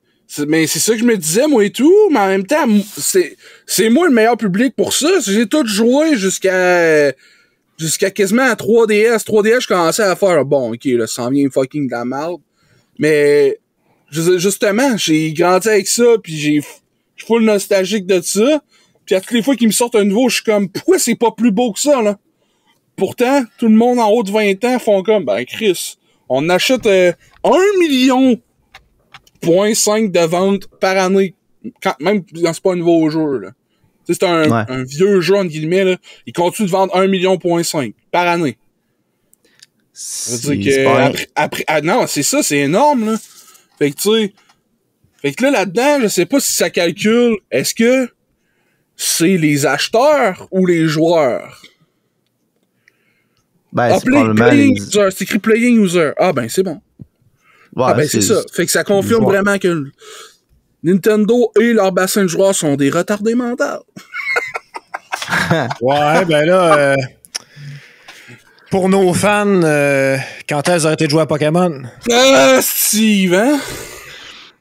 S5: mais c'est ça que je me disais, moi et tout. Mais en même temps, c'est moi le meilleur public pour ça. J'ai tout joué jusqu'à quasiment à 3DS. 3DS, je commençais à faire, bon, ok, là, ça en vient fucking de la merde. Mais justement, j'ai grandi avec ça, puis je suis full nostalgique de ça. Puis à toutes les fois qu'ils me sortent un nouveau, je suis comme, pourquoi c'est pas plus beau que ça, là? Pourtant, tout le monde en haut de 20 ans font comme, ben Chris, on achète 1,5 million de ventes par année, même quand c'est pas un nouveau jeu, là. Tu sais, c'est un vieux jeu, entre guillemets, là. Ils continuent de vendre 1,5 million par année. Ça veut dire que non, c'est ça, c'est énorme, là. Fait que là, là-dedans, je sais pas si ça calcule, est-ce que c'est les acheteurs ou les joueurs?
S2: C'est probablement
S5: user, c'est écrit playing user. Ah ben, c'est bon. Ouais, c'est ça. Fait que ça confirme vraiment que Nintendo et leur bassin de joueurs sont des retardés mentaux.
S1: Ouais, ben là... Pour nos fans, quand est-ce arrêté de jouer à Pokémon?
S5: Steve, hein?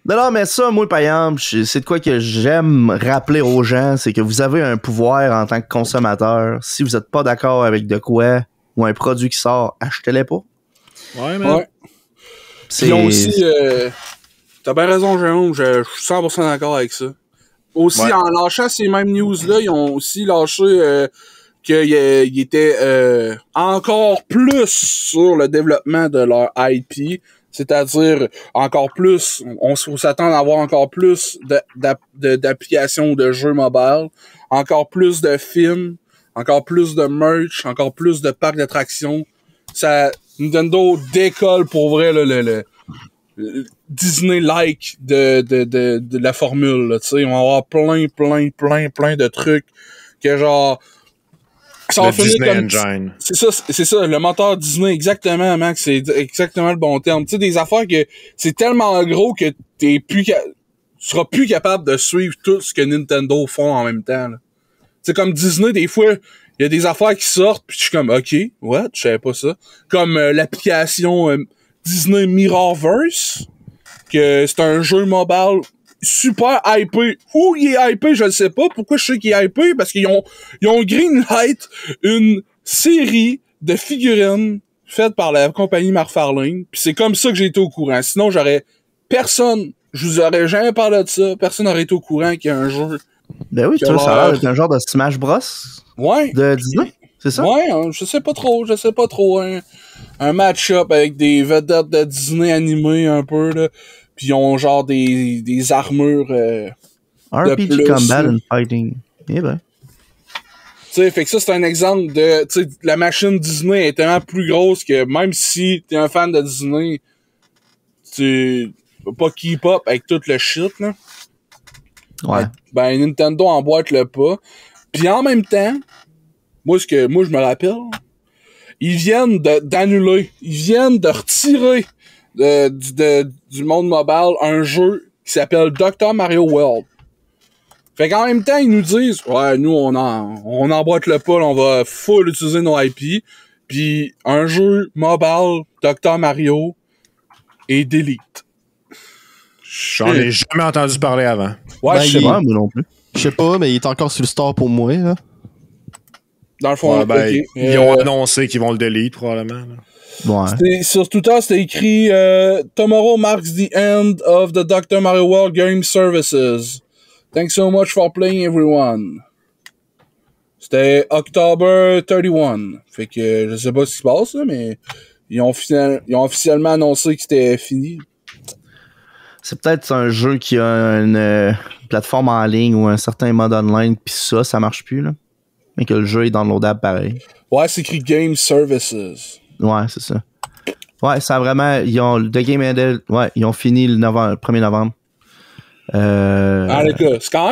S2: Non, mais ça, moi, par exemple, c'est de quoi que j'aime rappeler aux gens, c'est que vous avez un pouvoir en tant que consommateur. Si vous n'êtes pas d'accord avec de quoi ou un produit qui sort, achetez-les pas.
S5: Ouais, mais... Ouais. Ils ont aussi... t'as bien raison, Jérôme, je suis 100% d'accord avec ça. Aussi, en lâchant ces mêmes news-là, ils ont aussi lâché... qu'il était encore plus sur le développement de leur IP, c'est-à-dire encore plus, on s'attend à avoir encore plus d'applications de jeux mobiles, encore plus de films, encore plus de merch, encore plus de parcs d'attractions. Ça, Nintendo décolle pour vrai là, le Disney-like de la formule. Tu sais, on va avoir plein de trucs que genre ça va finir comme Engine. C'est ça, le moteur Disney, exactement, Max, c'est exactement le bon terme. Tu sais, des affaires que c'est tellement gros que tu seras plus capable de suivre tout ce que Nintendo font en même temps. Tu sais, comme Disney, des fois, il y a des affaires qui sortent, puis je suis comme, ok, what, je savais pas ça. Comme l'application Disney Mirrorverse, que c'est un jeu mobile super hypé. Où il est hypé, je ne sais pas. Pourquoi je sais qu'il est hypé? Parce qu'ils ont greenlight une série de figurines faites par la compagnie McFarlane. Puis c'est comme ça que j'ai été au courant. Sinon, je vous aurais jamais parlé de ça. Personne n'aurait été au courant qu'il y a un jeu.
S2: Ben oui, ça a l'air d'être un genre de Smash Bros.
S5: Ouais.
S2: De Disney, c'est ça?
S5: Ouais, je sais pas trop. Un match-up avec des vedettes de Disney animées un peu, là. Puis ils ont genre des armures
S2: RPG Combat and Fighting. Eh ben.
S5: Tu sais, fait que ça, c'est un exemple de... Tu sais, la machine Disney est tellement plus grosse que même si t'es un fan de Disney, tu peux pas keep up avec tout le shit, là.
S2: Ouais.
S5: Ben, Nintendo emboîte le pas. Puis en même temps, moi, je me rappelle, ils viennent d'annuler, ils viennent de retirer du monde mobile un jeu qui s'appelle Dr. Mario World. Fait qu'en même temps, ils nous disent, ouais, nous, on emboîte le pas, on va full utiliser nos IP. Puis un jeu mobile, Dr. Mario, et Delete.
S1: J'en ai jamais entendu parler avant.
S5: Ouais, je sais pas.
S2: Moi non plus.
S4: Je sais pas, mais il est encore sur le store pour moi. Là.
S5: Dans le fond, okay.
S1: Ils ont annoncé qu'ils vont le delete, probablement. Là.
S2: Ouais.
S5: Sur Twitter, c'était écrit Tomorrow marks the end of the Dr. Mario World Game Services. Thanks so much for playing, everyone. C'était October 31. Fait que je sais pas ce qui se passe, là, mais ils ont officiellement annoncé que c'était fini.
S2: C'est peut-être un jeu qui a une plateforme en ligne ou un certain mode online, pis ça marche plus, là. Mais que le jeu est downloadable pareil.
S5: Ouais, c'est écrit Game Services.
S2: Ouais, c'est ça. Ouais, ça a vraiment... The Game Ended... Ouais, ils ont fini le 1er novembre.
S5: Les gars, c'est quand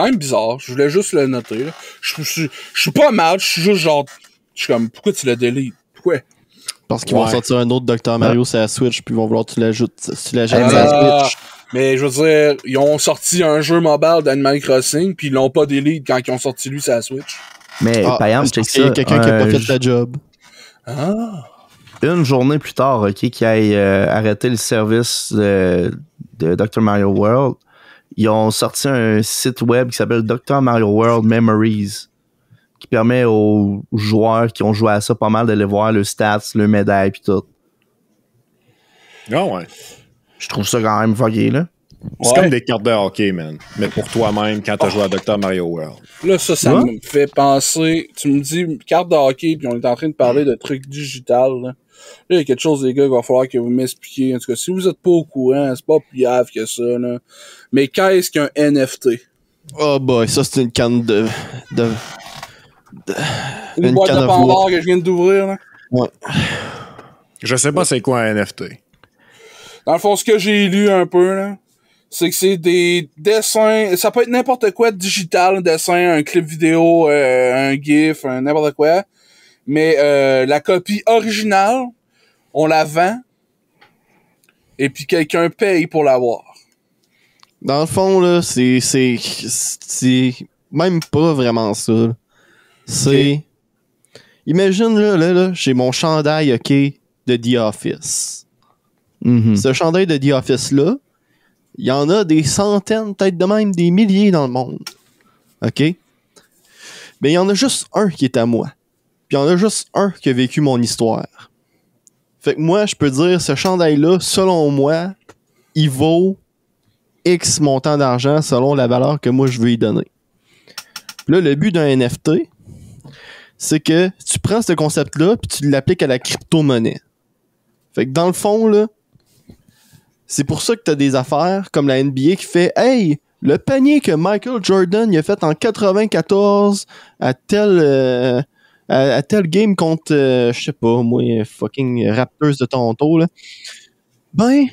S5: même bizarre. Je voulais juste le noter. Je suis pas mal, je suis juste genre... Je suis comme, pourquoi tu le deletes? Pourquoi?
S4: Parce qu'ils vont sortir un autre Dr. Mario sur la Switch, puis ils vont vouloir que tu l'ajoutes sur la Switch.
S5: Mais je veux dire, ils ont sorti un jeu mobile d'Animal Crossing, puis ils l'ont pas delete quand ils ont sorti lui sur la Switch.
S2: Mais par exemple, check ça.
S4: Il y a quelqu'un qui a pas fait la job.
S2: Une journée plus tard, OK, qui a arrêté le service de Dr. Mario World, ils ont sorti un site web qui s'appelle Dr. Mario World Memories, qui permet aux joueurs qui ont joué à ça pas mal d'aller voir le stats, le médaille pis tout.
S1: Ah ouais.
S2: Je trouve ça quand même fucké, là.
S1: C'est comme des cartes de hockey, man. Mais pour toi-même, quand t'as joué à Dr. Mario World.
S5: Là, ça me fait penser... Tu me dis carte de hockey, puis on est en train de parler de trucs digital, là. Là, il y a quelque chose, les gars, qu'il va falloir que vous m'expliquiez. En tout cas, si vous êtes pas au courant, c'est pas plus grave que ça, là. Mais qu'est-ce qu'un NFT?
S4: Oh boy, ça, c'est une canne de...
S5: Une boîte de Pandore que je viens d'ouvrir, là.
S4: Ouais.
S1: Je sais pas c'est quoi un NFT.
S5: Dans le fond, ce que j'ai lu un peu, là, c'est que c'est des dessins... Ça peut être n'importe quoi de digital, un dessin, un clip vidéo, un GIF, n'importe quoi. Mais la copie originale, on la vend, et puis quelqu'un paye pour l'avoir.
S4: Dans le fond, là, c'est même pas vraiment ça. Là. C'est... Okay. Imagine, là, j'ai mon chandail, OK, de The Office.
S2: Mm-hmm.
S4: Ce chandail de The Office-là, il y en a des centaines, peut-être de même des milliers dans le monde. OK? Mais il y en a juste un qui est à moi. Puis il y en a juste un qui a vécu mon histoire. Fait que moi, je peux dire, ce chandail-là, selon moi, il vaut X montant d'argent selon la valeur que moi, je veux y donner. Là, le but d'un NFT, c'est que tu prends ce concept-là puis tu l'appliques à la crypto-monnaie. Fait que dans le fond, là, c'est pour ça que tu as des affaires comme la NBA qui fait « Hey, le panier que Michael Jordan il a fait en 94 à tel game contre, je sais pas, moi, fucking Raptors de Toronto, là, ben,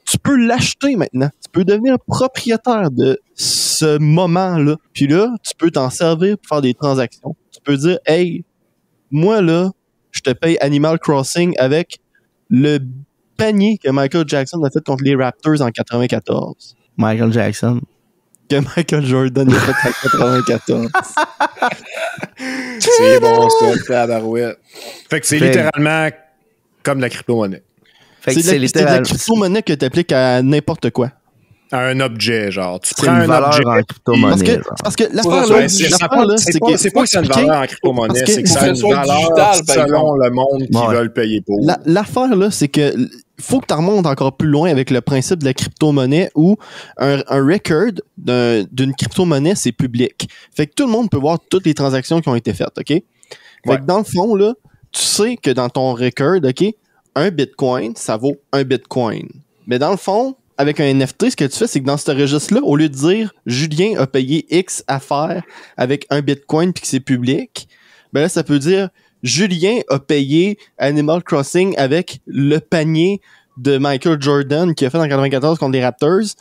S4: tu peux l'acheter maintenant. Tu peux devenir propriétaire de ce moment-là. Puis là, tu peux t'en servir pour faire des transactions. Tu peux dire, hey, moi, là, je te paye Animal Crossing avec le panier que Michael Jackson a fait contre les Raptors en 94.
S2: Michael Jackson.
S4: Que Michael Jordan a fait en 94.
S1: C'est bon, ça, tabarouette. Fait que c'est littéralement comme la crypto-monnaie.
S4: C'est de la crypto-monnaie que tu appliques à n'importe quoi.
S1: À un objet, genre. Tu
S2: prends un objet en crypto-monnaie.
S4: Parce que l'affaire là,
S1: c'est pas que c'est une valeur en crypto-monnaie, c'est que c'est une valeur selon le monde qui veulent payer pour.
S4: L'affaire là, c'est que faut que tu remontes encore plus loin avec le principe de la crypto-monnaie où un record d'une crypto-monnaie, c'est public. Fait que tout le monde peut voir toutes les transactions qui ont été faites, OK? Fait que dans le fond, là, tu sais que dans ton record, OK, un bitcoin, ça vaut un bitcoin. Mais dans le fond, avec un NFT, ce que tu fais, c'est que dans ce registre-là, au lieu de dire Julien a payé X affaires avec un bitcoin puis que c'est public, ben là, ça peut dire Julien a payé Animal Crossing avec le panier de Michael Jordan qui a fait en 94 contre les Raptors.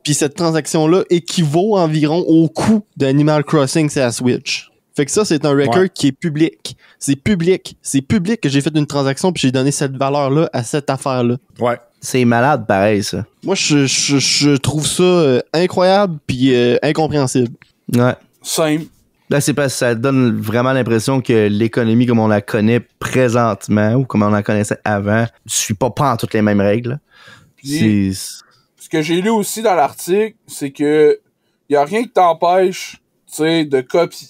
S4: Puis cette transaction-là équivaut environ au coût d'Animal Crossing sur la Switch. Fait que ça, c'est un record qui est public. C'est public. C'est public que j'ai fait une transaction puis j'ai donné cette valeur-là à cette affaire-là.
S1: Ouais.
S2: C'est malade pareil, ça.
S4: Moi, je trouve ça incroyable puis incompréhensible.
S2: Ouais.
S5: Simple.
S2: Là, c'est parce que ça donne vraiment l'impression que l'économie comme on la connaît présentement ou comme on la connaissait avant ne suit pas en toutes les mêmes règles.
S5: Puis, ce que j'ai lu aussi dans l'article, c'est que y a rien qui t'empêche, tu sais, de copier.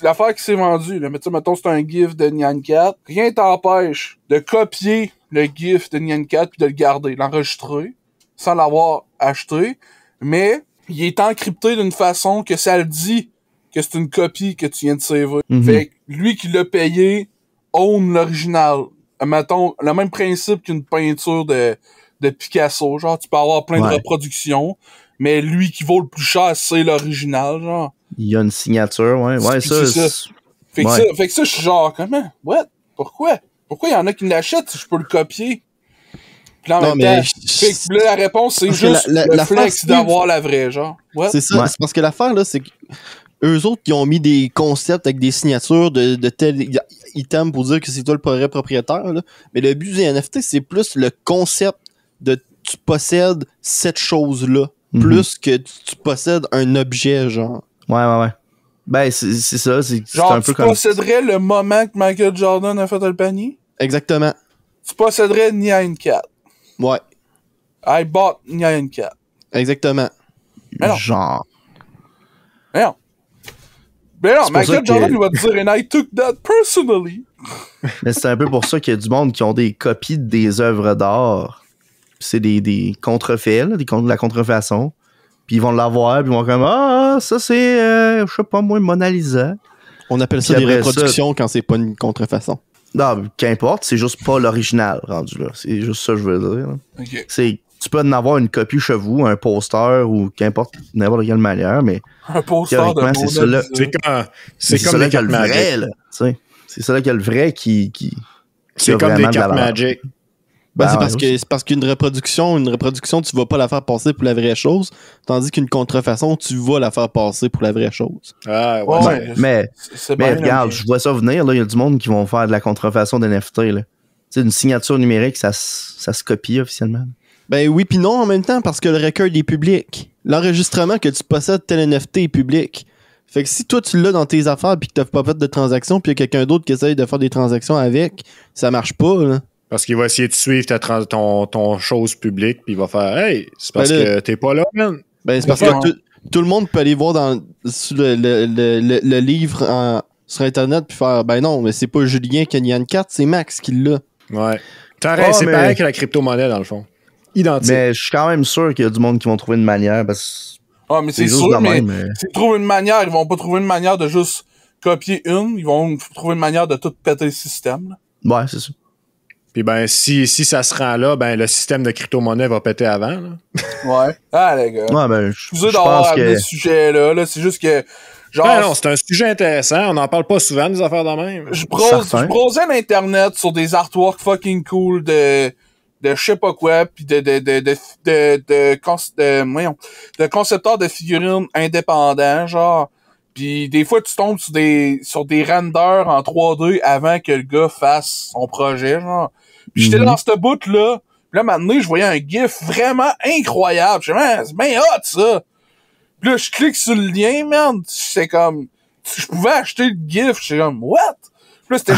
S5: L'affaire qui s'est vendue, là, mais tu sais, mettons, c'est un GIF de Nyan Cat. Rien t'empêche de copier le GIF de Nyan Cat puis de le garder, l'enregistrer, sans l'avoir acheté. Mais il est encrypté d'une façon que ça le dit que c'est une copie que tu viens de saver. Fait que lui qui l'a payé own l'original. Mettons, le même principe qu'une peinture de Picasso. Genre, tu peux avoir plein de reproductions, mais lui qui vaut le plus cher, c'est l'original, genre.
S2: Il y a une signature, ouais. Ouais, ça.
S5: Fait que ça, je suis genre, comment? What? Pourquoi? Pourquoi il y en a qui l'achètent si je peux le copier? Puis là, en même temps, fait que là, la réponse, c'est juste le flex d'avoir la vraie, genre. What?
S4: C'est ça. Ouais. C'est parce que l'affaire, là, c'est que eux autres qui ont mis des concepts avec des signatures de tel item pour dire que c'est toi le vrai propriétaire, là. Mais le but du NFT, c'est plus le concept de tu possèdes cette chose-là, plus que tu possèdes un objet, genre.
S2: Ouais. Ben, c'est ça.
S5: Genre,
S2: un peu
S5: tu posséderais le moment que Michael Jordan a fait le panier?
S4: Exactement.
S5: Tu posséderais Nyan Cat.
S4: Ouais.
S5: I bought Nyan Cat.
S4: Exactement.
S2: Genre.
S5: Mais non, Michael Jordan il va te dire « And I took that personally ».
S2: Mais c'est un peu pour ça qu'il y a du monde qui ont des copies des œuvres d'art. C'est des contrefaits, là, de la contrefaçon. Puis ils vont l'avoir, puis ils vont comme « Ah, ça c'est, je sais pas moi, Mona Lisa ».
S4: On appelle ça des reproductions quand c'est pas une contrefaçon.
S2: Non, qu'importe, c'est juste pas l'original rendu là. C'est juste ça que je veux dire.
S5: Okay.
S2: Tu peux en avoir une copie chez vous, un poster ou qu'importe, n'importe quelle manière, mais
S5: un poster de Mona Lisa.
S1: C'est comme des cartes Magic.
S2: C'est ça là qui a le vrai qui
S1: c'est comme des cartes Magic.
S4: Ben, c'est parce qu'une reproduction, tu vas pas la faire passer pour la vraie chose, tandis qu'une contrefaçon, tu vas la faire passer pour la vraie chose.
S1: Ah, ouais.
S2: Mais regarde, je vois ça venir, là, il y a du monde qui vont faire de la contrefaçon d'NFT, là. Tu sais, une signature numérique, ça se copie officiellement.
S4: Ben oui pis non en même temps, parce que le recueil est public. L'enregistrement que tu possèdes tel NFT est public. Fait que si toi tu l'as dans tes affaires pis que t'as pas fait de transaction pis il y a quelqu'un d'autre qui essaye de faire des transactions avec, ça marche pas, là.
S1: Parce qu'il va essayer de suivre ton chose publique puis il va faire « Hey, c'est parce que t'es pas là, man. »
S4: Ben c'est parce que tout le monde peut aller voir sur le livre sur Internet puis faire « Ben non, mais c'est pas Julien qui a Nyan Cat, c'est Max qui l'a. »
S1: Ouais. C'est pareil que la crypto-monnaie, dans le fond. Identique.
S2: Mais je suis quand même sûr qu'il y a du monde qui vont trouver une manière parce que
S5: mais c'est sûr, mais s'ils trouvent une manière, ils vont pas trouver une manière de juste copier une, ils vont trouver une manière de tout péter le système. Là.
S2: Ouais, c'est ça.
S1: Puis ben, si ça se rend là, ben le système de crypto-monnaie va péter avant. Là.
S5: Ouais. Ah, les gars.
S2: Ouais, ben,
S5: je suis d'avoir amené ce sujet-là. C'est juste que. Genre,
S1: non, c'est un sujet intéressant. On n'en parle pas souvent des affaires de même.
S5: Je browsais l'Internet sur des artworks fucking cool de je sais pas quoi, pis de concepteurs de figurines indépendants, genre. Pis des fois, tu tombes sur des renders en 3D avant que le gars fasse son projet, genre. Pis j'étais dans cette bout-là. Pis là, maintenant, je voyais un gif vraiment incroyable. Je disais, c'est bien hot, ça! Pis là, je clique sur le lien, man. C'est comme, je pouvais acheter le gif. J'étais comme, what? Pis là, c'était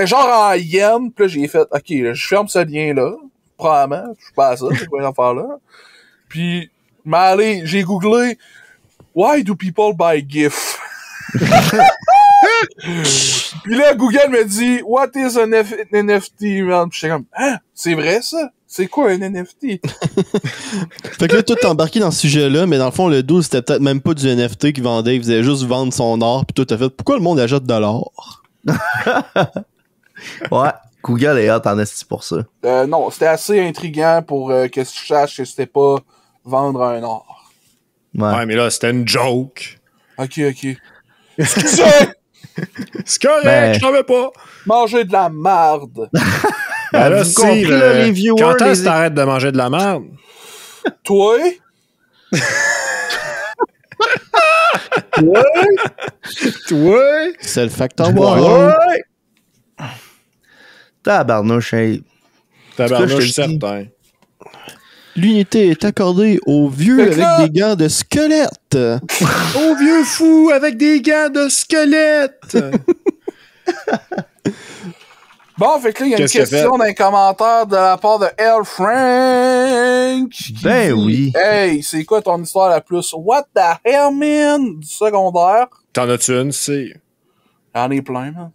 S5: genre en yen. Pis là, j'ai fait, ok, là, je ferme ce lien-là. Probablement. Je suis pas à ça. C'est quoi cette affaire-là? Pis, j'ai googlé, why do people buy GIF? Puis là, Google me dit, what is an NFT, man? Pis j'étais comme, c'est vrai, ça? C'est quoi un NFT?
S4: Fait que là, toi, t'es embarqué dans ce sujet-là, mais dans le fond, le 12, c'était peut-être même pas du NFT qu'il vendait, il faisait juste vendre son art, pis toi, t'as fait, pourquoi le monde achète de l'art?
S2: Ouais, Google est hot en esti pour ça.
S5: Non, c'était assez intriguant pour que je sache que c'était pas vendre un art.
S1: Ouais, mais là, c'était une joke.
S5: Ok. Excusez!
S1: C'est correct, je savais pas.
S5: Manger de la marde.
S1: Ben là, quand est-ce que t'arrêtes de manger de la merde?
S5: Toi?
S1: Toi?
S4: C'est le facteur moyen.
S2: Tabarnouche,
S1: Tabarnouche, certain.
S4: L'unité est accordée aux vieux avec des gants de squelette.
S1: Aux vieux fous avec des gants de squelette.
S5: Bon, fait que là, il y a une question d'un commentaire de la part de L. Frank.
S2: Ben oui.
S5: Hey, c'est quoi ton histoire la plus what the hell, man? Du secondaire.
S1: T'en as-tu une, c'est?
S5: J'en ai plein, man.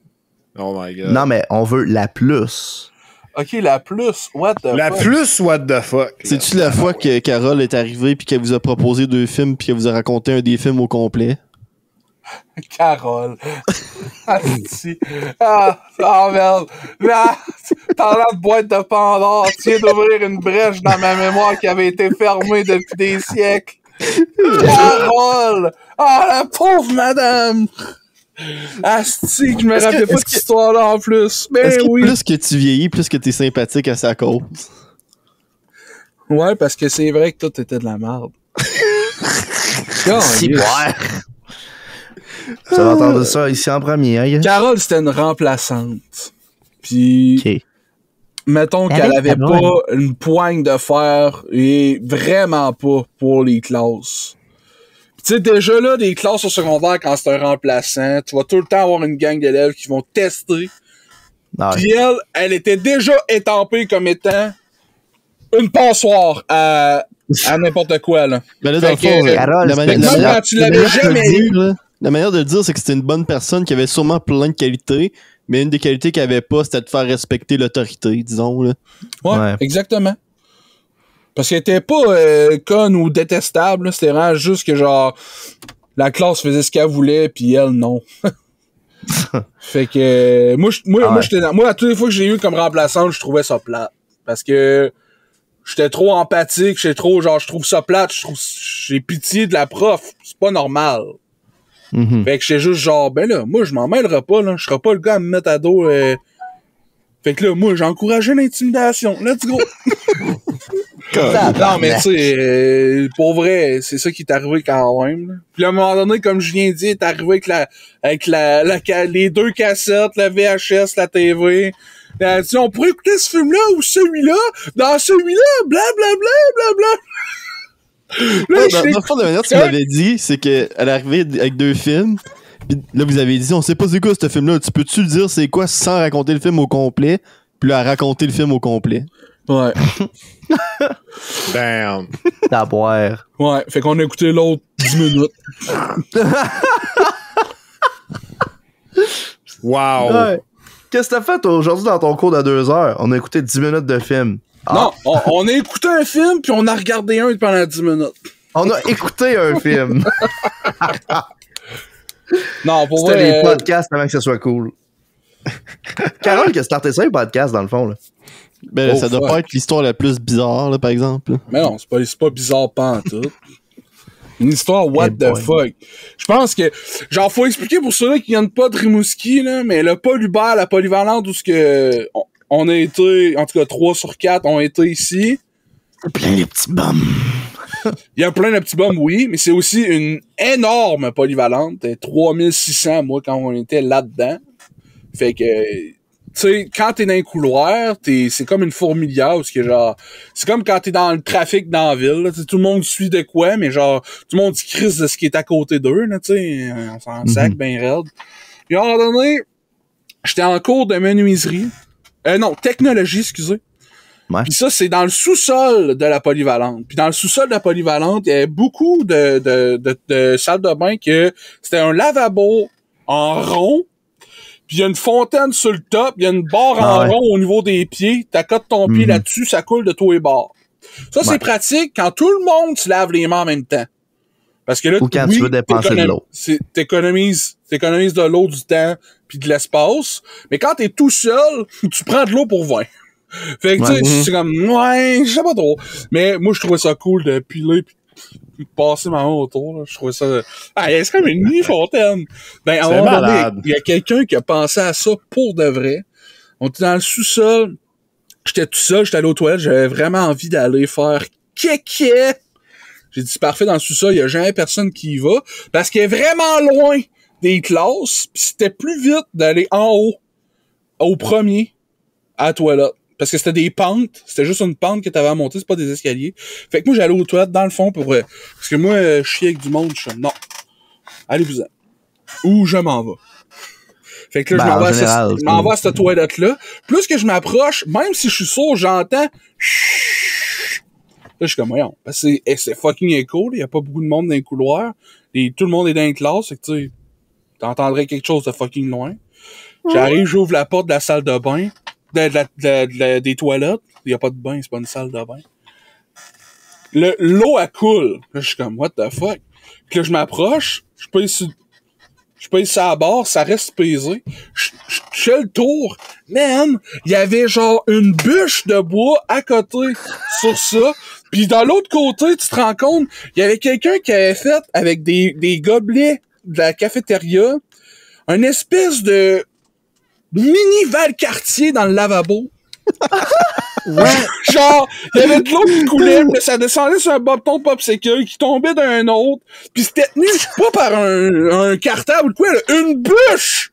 S1: Oh my god.
S2: Non, mais on veut la plus.
S5: Ok, la plus what the fuck.
S1: La plus what the fuck.
S4: C'est-tu la fois que Carole est arrivée puis qu'elle vous a proposé 2 films puis qu'elle vous a raconté un des films au complet?
S5: Carole. Merde. Là, t'as l'air de boîte de Pandore. Tu viens d'ouvrir une brèche dans ma mémoire qui avait été fermée depuis des siècles. Carole! Ah, la pauvre madame! Asti, que je me rappelais pas de cette histoire-là en plus. Mais
S4: est-ce que
S5: oui.
S4: plus que tu vieillis, plus que t'es sympathique à sa cause?
S5: Ouais, parce que c'est vrai que toi, t'étais de la merde.
S2: Si, ouais. Ça va entendre ça ici en premier, hein?
S5: Carole, c'était une remplaçante. Puis,
S2: OK.
S5: mettons qu'elle avait pas une poigne de fer et vraiment pas pour les classes. Tu sais, déjà là, des classes au secondaire, quand c'est un remplaçant, tu vas tout le temps avoir une gang d'élèves qui vont tester.
S2: Ouais.
S5: Puis elle était déjà étampée comme étant une passoire à n'importe quoi, là.
S4: Ben là, dans le fond,
S2: Carole,
S4: la manière de le dire, c'est que c'était une bonne personne qui avait sûrement plein de qualités, mais une des qualités qu'elle avait pas, c'était de faire respecter l'autorité, disons, là.
S5: Ouais, exactement. Parce qu'elle était pas conne ou détestable, là. C'était vraiment juste que, genre, la classe faisait ce qu'elle voulait, puis elle, non. Fait que, moi, à toutes les fois que j'ai eu comme remplaçante, je trouvais ça plate. Parce que j'étais trop empathique, je trouve ça plate, j'ai pitié de la prof. C'est pas normal.
S2: Mm-hmm.
S5: Fait que j'étais juste genre, ben là, moi, je m'en mêlerai pas, là. Je serai pas le gars à me mettre à dos. Fait que là, moi, j'encourageais l'intimidation. Let's go! Non, mais tu sais, pour vrai, c'est ça qui est arrivé quand même. Là. Puis à un moment donné, comme je viens de dire, est arrivé avec les 2 cassettes, la VHS, la TV. Elle a dit, on pourrait écouter ce film-là ou celui-là. Dans celui-là, blablabla, blablabla. Là,
S4: Dans le fond, de la manière que tu m'avais dit, c'est qu'elle est arrivée avec 2 films. Puis là, vous avez dit, on sait pas c'est quoi ce film-là. Tu peux-tu le dire c'est quoi sans raconter le film au complet? Puis là, raconter le film au complet.
S5: Ouais.
S1: Damn.
S2: T'as à boire.
S5: Ouais, fait qu'on a écouté l'autre 10 minutes.
S1: Wow.
S2: Ouais. Qu'est-ce que t'as fait aujourd'hui dans ton cours de 2 heures? On a écouté 10 minutes de film.
S5: Non, on a écouté un film, puis on a regardé un pendant 10 minutes.
S2: On a écouté un film.
S5: Non, pour
S2: C'était
S5: vrai,
S2: les podcasts avant que ce soit cool. Carole qui a starté ça, les podcasts, dans le fond. Là.
S4: Ben, ça doit pas être l'histoire la plus bizarre, là, par exemple.
S5: Mais non, c'est pas bizarre pantoute. Une histoire what the fuck. Je pense que, genre, faut expliquer pour ceux-là qui viennent pas de Rimouski, là, mais le Paul Hubert, la polyvalente où ce que on a été, en tout cas 3 sur 4 ont été ici.
S2: Plein de petits bums.
S5: Il y a plein de petits bums, oui, mais c'est aussi une énorme polyvalente. 3600, moi, quand on était là-dedans. Fait que, tu sais, quand t'es dans un couloir, c'est comme une fourmilière, parce que genre, c'est comme quand t'es dans le trafic dans la ville, là, tout le monde suit de quoi, mais genre, tout le monde se crisse de ce qui est à côté d'eux, là, tu sais, on s'en sac ben raide. Puis à un moment donné, j'étais en cours de menuiserie. Non, technologie, excusez.
S2: Ouais.
S5: Puis ça, c'est dans le sous-sol de la polyvalente. Puis dans le sous-sol de la polyvalente, il y avait beaucoup de salles de bain que c'était un lavabo en rond. Puis il y a une fontaine sur le top, il y a une barre en rond au niveau des pieds. T'accotes ton pied là-dessus, ça coule de tous les bords. Ça, c'est pratique quand tout le monde se lave les mains en même temps. Parce que là,
S2: ou quand tu veux dépenser de l'eau.
S5: T'économises de l'eau, du temps, puis de l'espace. Mais quand t'es tout seul, tu prends de l'eau pour 20. Fait que, tu sais, c'est comme, ouais, je sais pas trop. Mais moi, je trouvais ça cool de piler pis de passer ma main autour, là. Je trouvais ça, c'est comme une mini-fontaine. Ben, à un moment donné, il y a quelqu'un qui a pensé à ça pour de vrai. On était dans le sous-sol. J'étais tout seul, j'étais allé aux toilettes, j'avais vraiment envie d'aller faire kéké. J'ai dit, c'est parfait, dans le sous-sol, il y a jamais personne qui y va. Parce qu'il est vraiment loin des classes, pis c'était plus vite d'aller en haut, au premier, à la toilette. parce que c'était des pentes. C'était juste une pente que t'avais à monter, c'est pas des escaliers. Fait que moi, j'allais aux toilettes dans le fond pour... parce que moi, je chie avec du monde, je suis non. Allez-vous-en. Ou je m'en vais. Fait que là, je m'en vais à cette toilette-là. Plus que je m'approche, même si je suis sourd, j'entends... Là, je suis comme, voyons. Parce que c'est fucking écho, il y a pas beaucoup de monde dans les couloirs. Tout le monde est dans les classes, fait que tu sais, t'entendrais quelque chose de fucking loin. J'arrive, j'ouvre la porte de la salle de bain, des toilettes. Il y a pas de bain, c'est pas une salle de bain. L'eau, elle coule. Là, je suis comme, what the fuck? Puis là, je m'approche, je pèse sur la barre, ça reste pesé. Je fais le tour. Man, il y avait genre une bûche de bois à côté sur ça. Puis dans l'autre côté, tu te rends compte, il y avait quelqu'un qui avait fait avec des gobelets de la cafétéria, un espèce de mini Valcartier dans le lavabo. Ouais. Genre, il y avait de l'eau qui coulait, mais ça descendait sur un bâton de popsicle qui tombait d'un autre, pis c'était tenu pas par un cartable ou quoi, là, une bûche!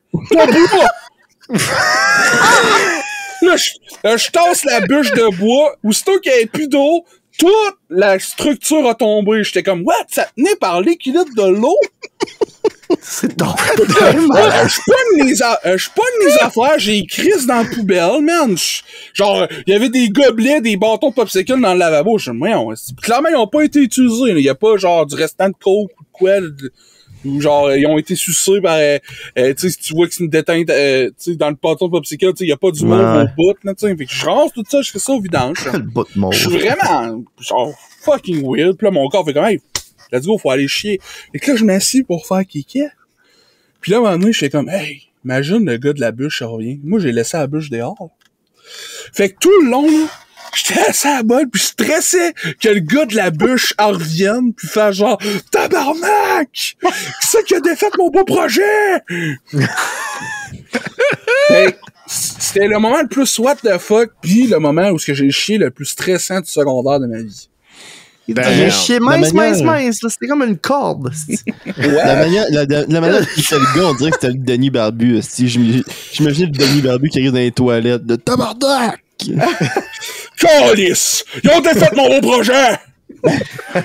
S5: Là, je tasse la bûche de bois, aussitôt qu'il n'y avait plus d'eau, toute la structure a tombé. J'étais comme, what? Ça tenait par l'équilibre de l'eau?
S2: C'est donc.
S5: Je pogne les affaires, j'ai crise dans la poubelle, man. Genre, il y avait des gobelets, des bâtons de popsicle dans le lavabo. Je me dis, clairement, ils ont pas été utilisés. Il y a pas, genre, du restant de coke ou quoi. Ou genre, ils ont été sucés par, tu sais, si tu vois que c'est une déteinte, tu sais, dans le bâton de popsicle, tu sais, il y a pas du mauve au bout, là, tu sais. Fait que je rase tout ça, je fais ça au vidange. Je suis vraiment, genre, fucking weird. Puis là, mon corps fait comme, hey, let's go, faut aller chier. Et que là, je m'assis pour faire kéké. Puis là, à un moment donné, je fais comme, hey, imagine le gars de la bûche, ça revient. Moi, j'ai laissé la bûche dehors. Fait que tout le long, là, j'étais assis à la bolle, puis je stressais que le gars de la bûche en revienne, puis faire genre, tabarnak! Qui c'est qui a défait mon beau projet? Fait que c'était le moment le plus what the fuck, puis le moment où j'ai chié le plus stressant du secondaire de ma vie.
S2: J'ai chié mince, là. C'était comme une corde.
S4: Ouais. La manière dont c'était le gars, on dirait que c'était le Denis Barbu. J'imaginais le Denis Barbu qui arrive dans les toilettes de tabarnak!
S5: Calice! Ils ont défait mon beau projet!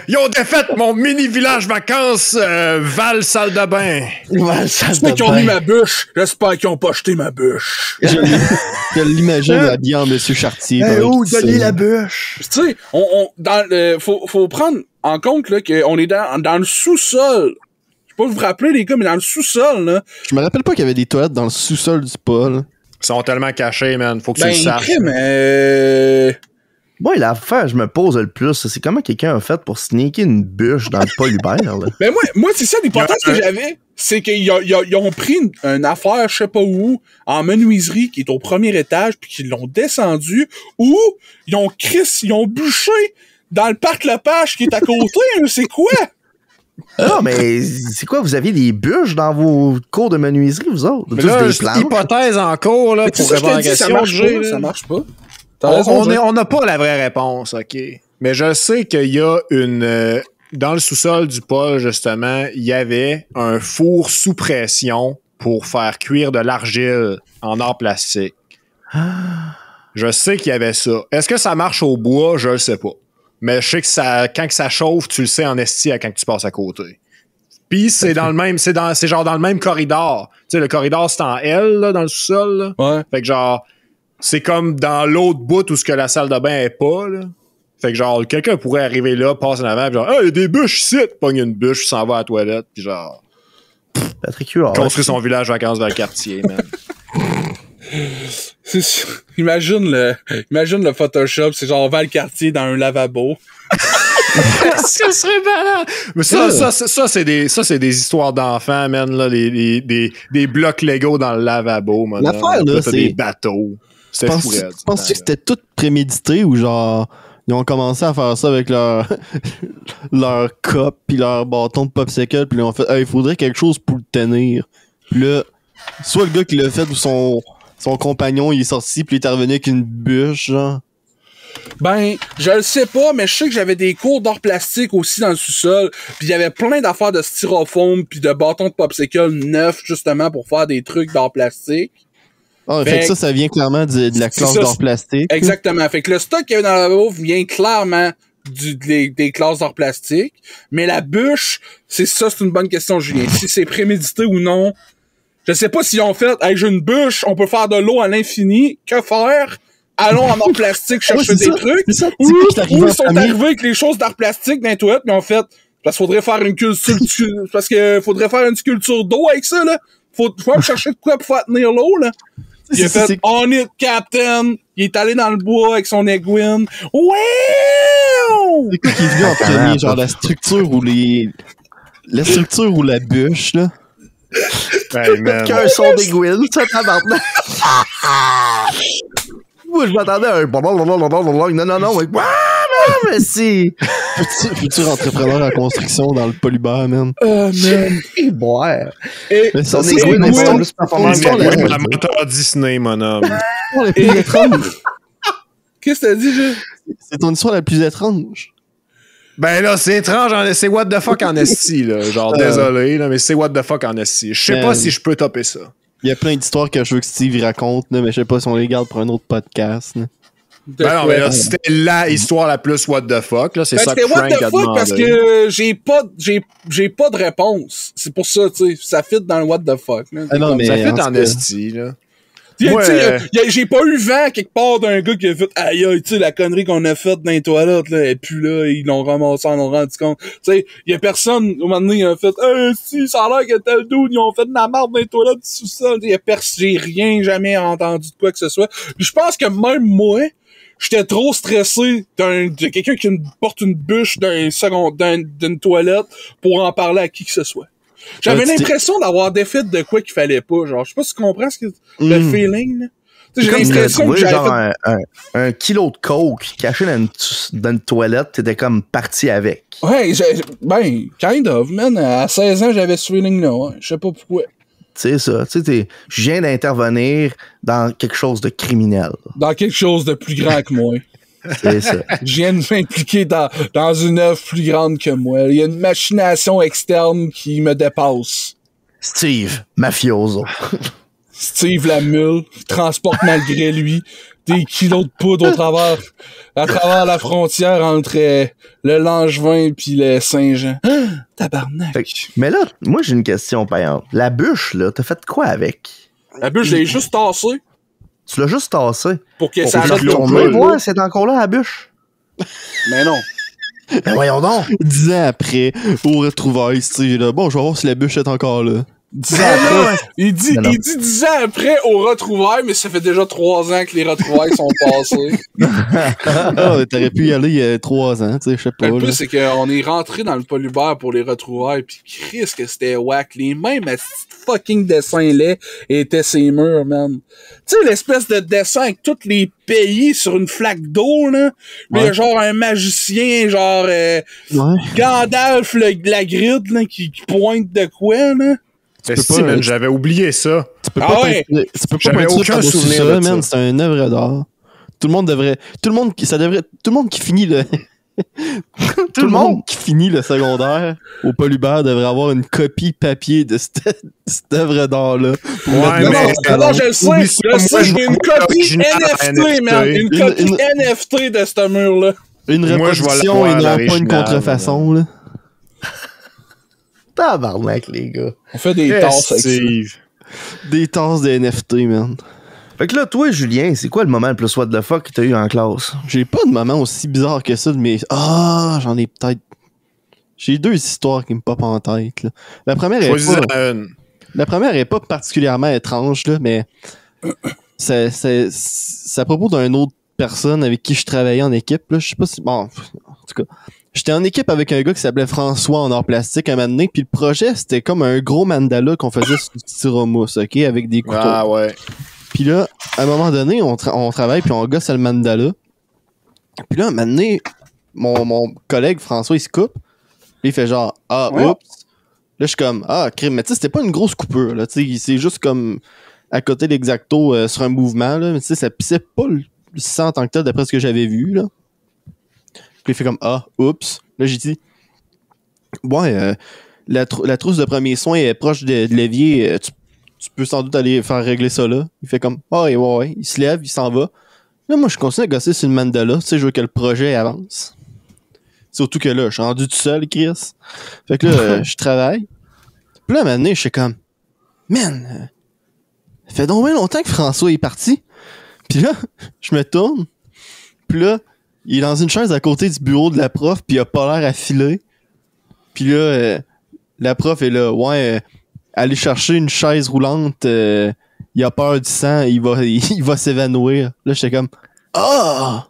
S1: Ils ont défait mon mini-village vacances Val salle de bain.
S5: J'espère qu'ils ont mis ma bûche. J'espère qu'ils ont pas jeté ma bûche.
S4: Je l'imagine habillé en Monsieur Chartier.
S2: Où donner la bûche?
S5: Tu sais, faut prendre en compte là, qu'on est dans le sous-sol. Je sais pas vous rappeler les gars, mais dans le sous-sol, là.
S4: Je me rappelle pas qu'il y avait des toilettes dans le sous-sol du spa, là.
S1: Ils sont tellement cachés, man. Faut que tu le saches.
S2: Moi, l'affaire, je me pose le plus, c'est comment quelqu'un a fait pour sneaker une bûche dans le Paul Hubert, là.
S5: Ben moi, c'est ça l'hypothèse que j'avais. C'est qu'ils ont pris une affaire, je sais pas où, en menuiserie, qui est au premier étage, puis qu'ils l'ont descendu, ou ils ont bûché dans le parc Lepage qui est à côté, c'est quoi?
S2: Non, mais c'est quoi, vous aviez des bûches dans vos cours de menuiserie, vous autres?
S1: Mais là, c'est hypothèse en cours, là, pour répondre à la question.
S5: Ça marche pas.
S1: On n'a pas la vraie réponse, OK? Mais je sais qu'il y a dans le sous-sol du pôle, justement, il y avait un four sous pression pour faire cuire de l'argile en or plastique. Je sais qu'il y avait ça. Est-ce que ça marche au bois? Je le sais pas. Mais je sais que quand ça chauffe, tu le sais en esti quand tu passes à côté. Puis c'est dans le même, c'est genre dans le même corridor. Tu sais, le corridor, c'est en L, là, dans le sous-sol, là.
S5: Ouais.
S1: Fait que genre, c'est comme dans l'autre bout où ce que la salle de bain est pas, là. Fait que genre, quelqu'un pourrait arriver là, passer en avant, pis genre, il y a des bûches ici, pogne une bûche, s'en va à la toilette, pis genre,
S2: Patrick Huard,
S1: construire son village vacances vers le quartier, man.
S5: Imagine le Photoshop, c'est genre Valcartier dans un lavabo.
S1: Ça serait malade! Mais ça c'est des histoires d'enfants, man, là, des blocs Lego dans le lavabo, man.
S4: L'affaire, là,
S1: c'est des bateaux. C'est fou, raide.
S4: Penses-tu que c'était tout prémédité ou genre, ils ont commencé à faire ça avec leur cup pis leur bâton de popsicle pis ils ont fait, il faudrait quelque chose pour le tenir. Pis là, soit le gars qui l'a fait ou son compagnon, il est sorti pis il est revenu avec une bûche, genre.
S5: Ben, je le sais pas, mais je sais que j'avais des cours d'art plastique aussi dans le sous-sol, puis il y avait plein d'affaires de styrofoam puis de bâtons de popsicle neufs, justement, pour faire des trucs d'art plastique.
S4: Fait que ça vient clairement de la classe d'art plastique.
S5: Exactement. Fait que le stock qu'il y avait dans la bouffe vient clairement des classes d'art plastique. Mais la bûche, c'est une bonne question, Julien. Si c'est prémédité ou non, je sais pas s'ils ont fait, hey, j'ai une bûche, on peut faire de l'eau à l'infini. Que faire? Allons en art plastique chercher des trucs. Ou ils sont arrivés avec les choses d'art plastique dans les toilettes, mais en fait, parce qu'il faudrait faire une sculpture, parce que faudrait faire une sculpture d'eau avec ça, là. Faut chercher de quoi pour faire tenir l'eau, là. Il a fait On it, Captain! Il est allé dans le bois avec son Egwin. Wow!
S4: C'est quoi qui est venu en premier? Genre la structure ou la structure ou la bûche, là?
S2: Hey, man. Qu'un son d'Egwin, ça tabarnak. Moi, je m'attendais à un non, mais si.
S4: Futur entrepreneur en construction dans le polybar, man.
S5: Oh, man.
S2: Ouais.
S5: Et
S2: son Egwin, c'est plus performance.
S1: Un amateur Disney, mon homme.
S5: Qu'est-ce que t'as dit, Jules?
S4: C'est ton histoire la plus étrange.
S1: Ben là, c'est étrange, c'est what the fuck en esti, là. Genre, désolé, là, mais c'est what the fuck en esti. Je sais pas si je peux topper ça.
S4: Il y a plein d'histoires que je veux que Steve raconte, là, mais je sais pas si on les garde pour un autre podcast. Là.
S1: Ben non, mais là, c'était la histoire la plus what the fuck, là. C'est ça que Frank a demandé.
S5: Parce que j'ai pas de réponse. C'est pour ça, tu sais, ça fit dans le what the fuck. Là.
S4: Ah non, mais
S1: ça fit en esti, là.
S5: J'ai pas eu vent quelque part d'un gars qui a fait aïe aïe, tu sais, la connerie qu'on a faite dans les toilettes, là, et puis là, ils l'ont ramassé, en ont rendu compte. Tu sais, y a personne, au moment donné, il a fait si, ça a l'air que tel dude, ils ont fait de la merde dans les toilettes du sous-sol. J'ai rien jamais entendu de quoi que ce soit. Puis je pense que même moi, j'étais trop stressé de quelqu'un qui porte une bûche d'une toilette pour en parler à qui que ce soit. J'avais l'impression d'avoir défait de quoi qu'il fallait pas. Genre, je sais pas si tu comprends le feeling, là. J'ai l'impression que j'avais
S2: genre un kilo de coke caché dans une toilette, t'étais comme parti avec.
S5: Ouais, kind of, man. À 16 ans, j'avais ce feeling-là. Ouais. Je sais pas pourquoi.
S2: Tu sais ça, tu sais, je viens d'intervenir dans quelque chose de criminel.
S5: Dans quelque chose de plus grand que moi.
S2: C'est ça.
S5: Je viens de m'impliquer dans une œuvre plus grande que moi. Il y a une machination externe qui me dépasse.
S2: Steve, mafioso.
S5: Steve la mule, qui transporte malgré lui des kilos de poudre à travers la frontière entre le Langevin puis le Saint-Jean. Tabarnak.
S2: Mais là, moi j'ai une question, par exemple. La bûche, là, t'as fait quoi avec?
S5: La bûche, je l'ai juste tassée.
S2: Tu l'as juste tassé?
S5: Pour que ça
S2: arrête de tourner. Ouais, c'est encore là, la bûche.
S5: Mais non.
S2: Ben voyons donc.
S4: 10 ans après, au retrouvailles, tu sais, là, bon, je vais voir si la bûche est encore là.
S5: 10 ans après. Il dit 10 ans après au retrouvailles, mais ça fait déjà 3 ans que les retrouvailles sont passées.
S4: T'aurais pu y aller il y a 3 ans, tu sais, je sais pas.
S5: Le plus, c'est qu'on est rentré dans le polybar pour les retrouvailles, pis Chris, que c'était whack. Les mêmes fucking dessins laids étaient ces murs, man. Tu sais, l'espèce de dessin avec tous les pays sur une flaque d'eau, là. Mais il y a genre un magicien, genre Gandalf, la gride, là, qui pointe de quoi, là.
S1: Man, j'avais oublié ça.
S4: Tu peux pas
S1: j'avais aucun souvenir
S4: de ça, man. C'est une œuvre d'art. Tout le monde qui finit le tout le monde qui finit le secondaire au polybar devrait avoir une copie papier de cette œuvre d'art là.
S5: Non, je le sais, j'ai une copie NFT, man. Une copie NFT de ce mur là.
S4: Une reproduction et non pas une contrefaçon là.
S2: Tabarnak, les gars.
S5: On fait des tasses avec ça.
S4: Des tasses de NFT, man.
S2: Fait que là, toi, Julien, c'est quoi le moment le plus what the fuck que t'as eu en classe?
S4: J'ai pas de moment aussi bizarre que ça, mais j'en ai peut-être. J'ai 2 histoires qui me popent en tête. Là. La première est pas particulièrement étrange, là, mais c'est à propos d'une autre personne avec qui je travaillais en équipe. Là. Je sais pas si. Bon, en tout cas. J'étais en équipe avec un gars qui s'appelait François en art plastique un moment donné, puis le projet, c'était comme un gros mandala qu'on faisait sur du styromousse, OK, avec des couteaux.
S1: Ah ouais.
S4: Puis là, à un moment donné, on travaille, puis on gosse le mandala. Puis là, un moment donné, mon collègue François, il se coupe, puis il fait genre, oups. Là, je suis comme, crime, mais tu sais, c'était pas une grosse coupure, là, tu sais, c'est juste comme à côté de l'exacto sur un mouvement, là, mais tu sais, ça pissait pas le sang en tant que tel d'après ce que j'avais vu, là. Puis il fait comme oups. Là, j'ai dit, la trousse de premier soin est proche de l'évier. Tu tu peux sans doute aller faire régler ça là. Il fait comme, ouais. Il se lève, il s'en va. Là, moi, je continue à gosser sur le mandala. Tu sais, je veux que le projet avance. Surtout que là, je suis rendu tout seul, Chris. Fait que là, je travaille. Puis là, à un moment donné, je suis comme, man, ça fait donc bien longtemps que François est parti. Puis là, je me tourne. Puis là, il est dans une chaise à côté du bureau de la prof, puis il a pas l'air affilé. Puis là, la prof est là, aller chercher une chaise roulante, il a peur du sang, il va s'évanouir. Là, j'étais comme, ok.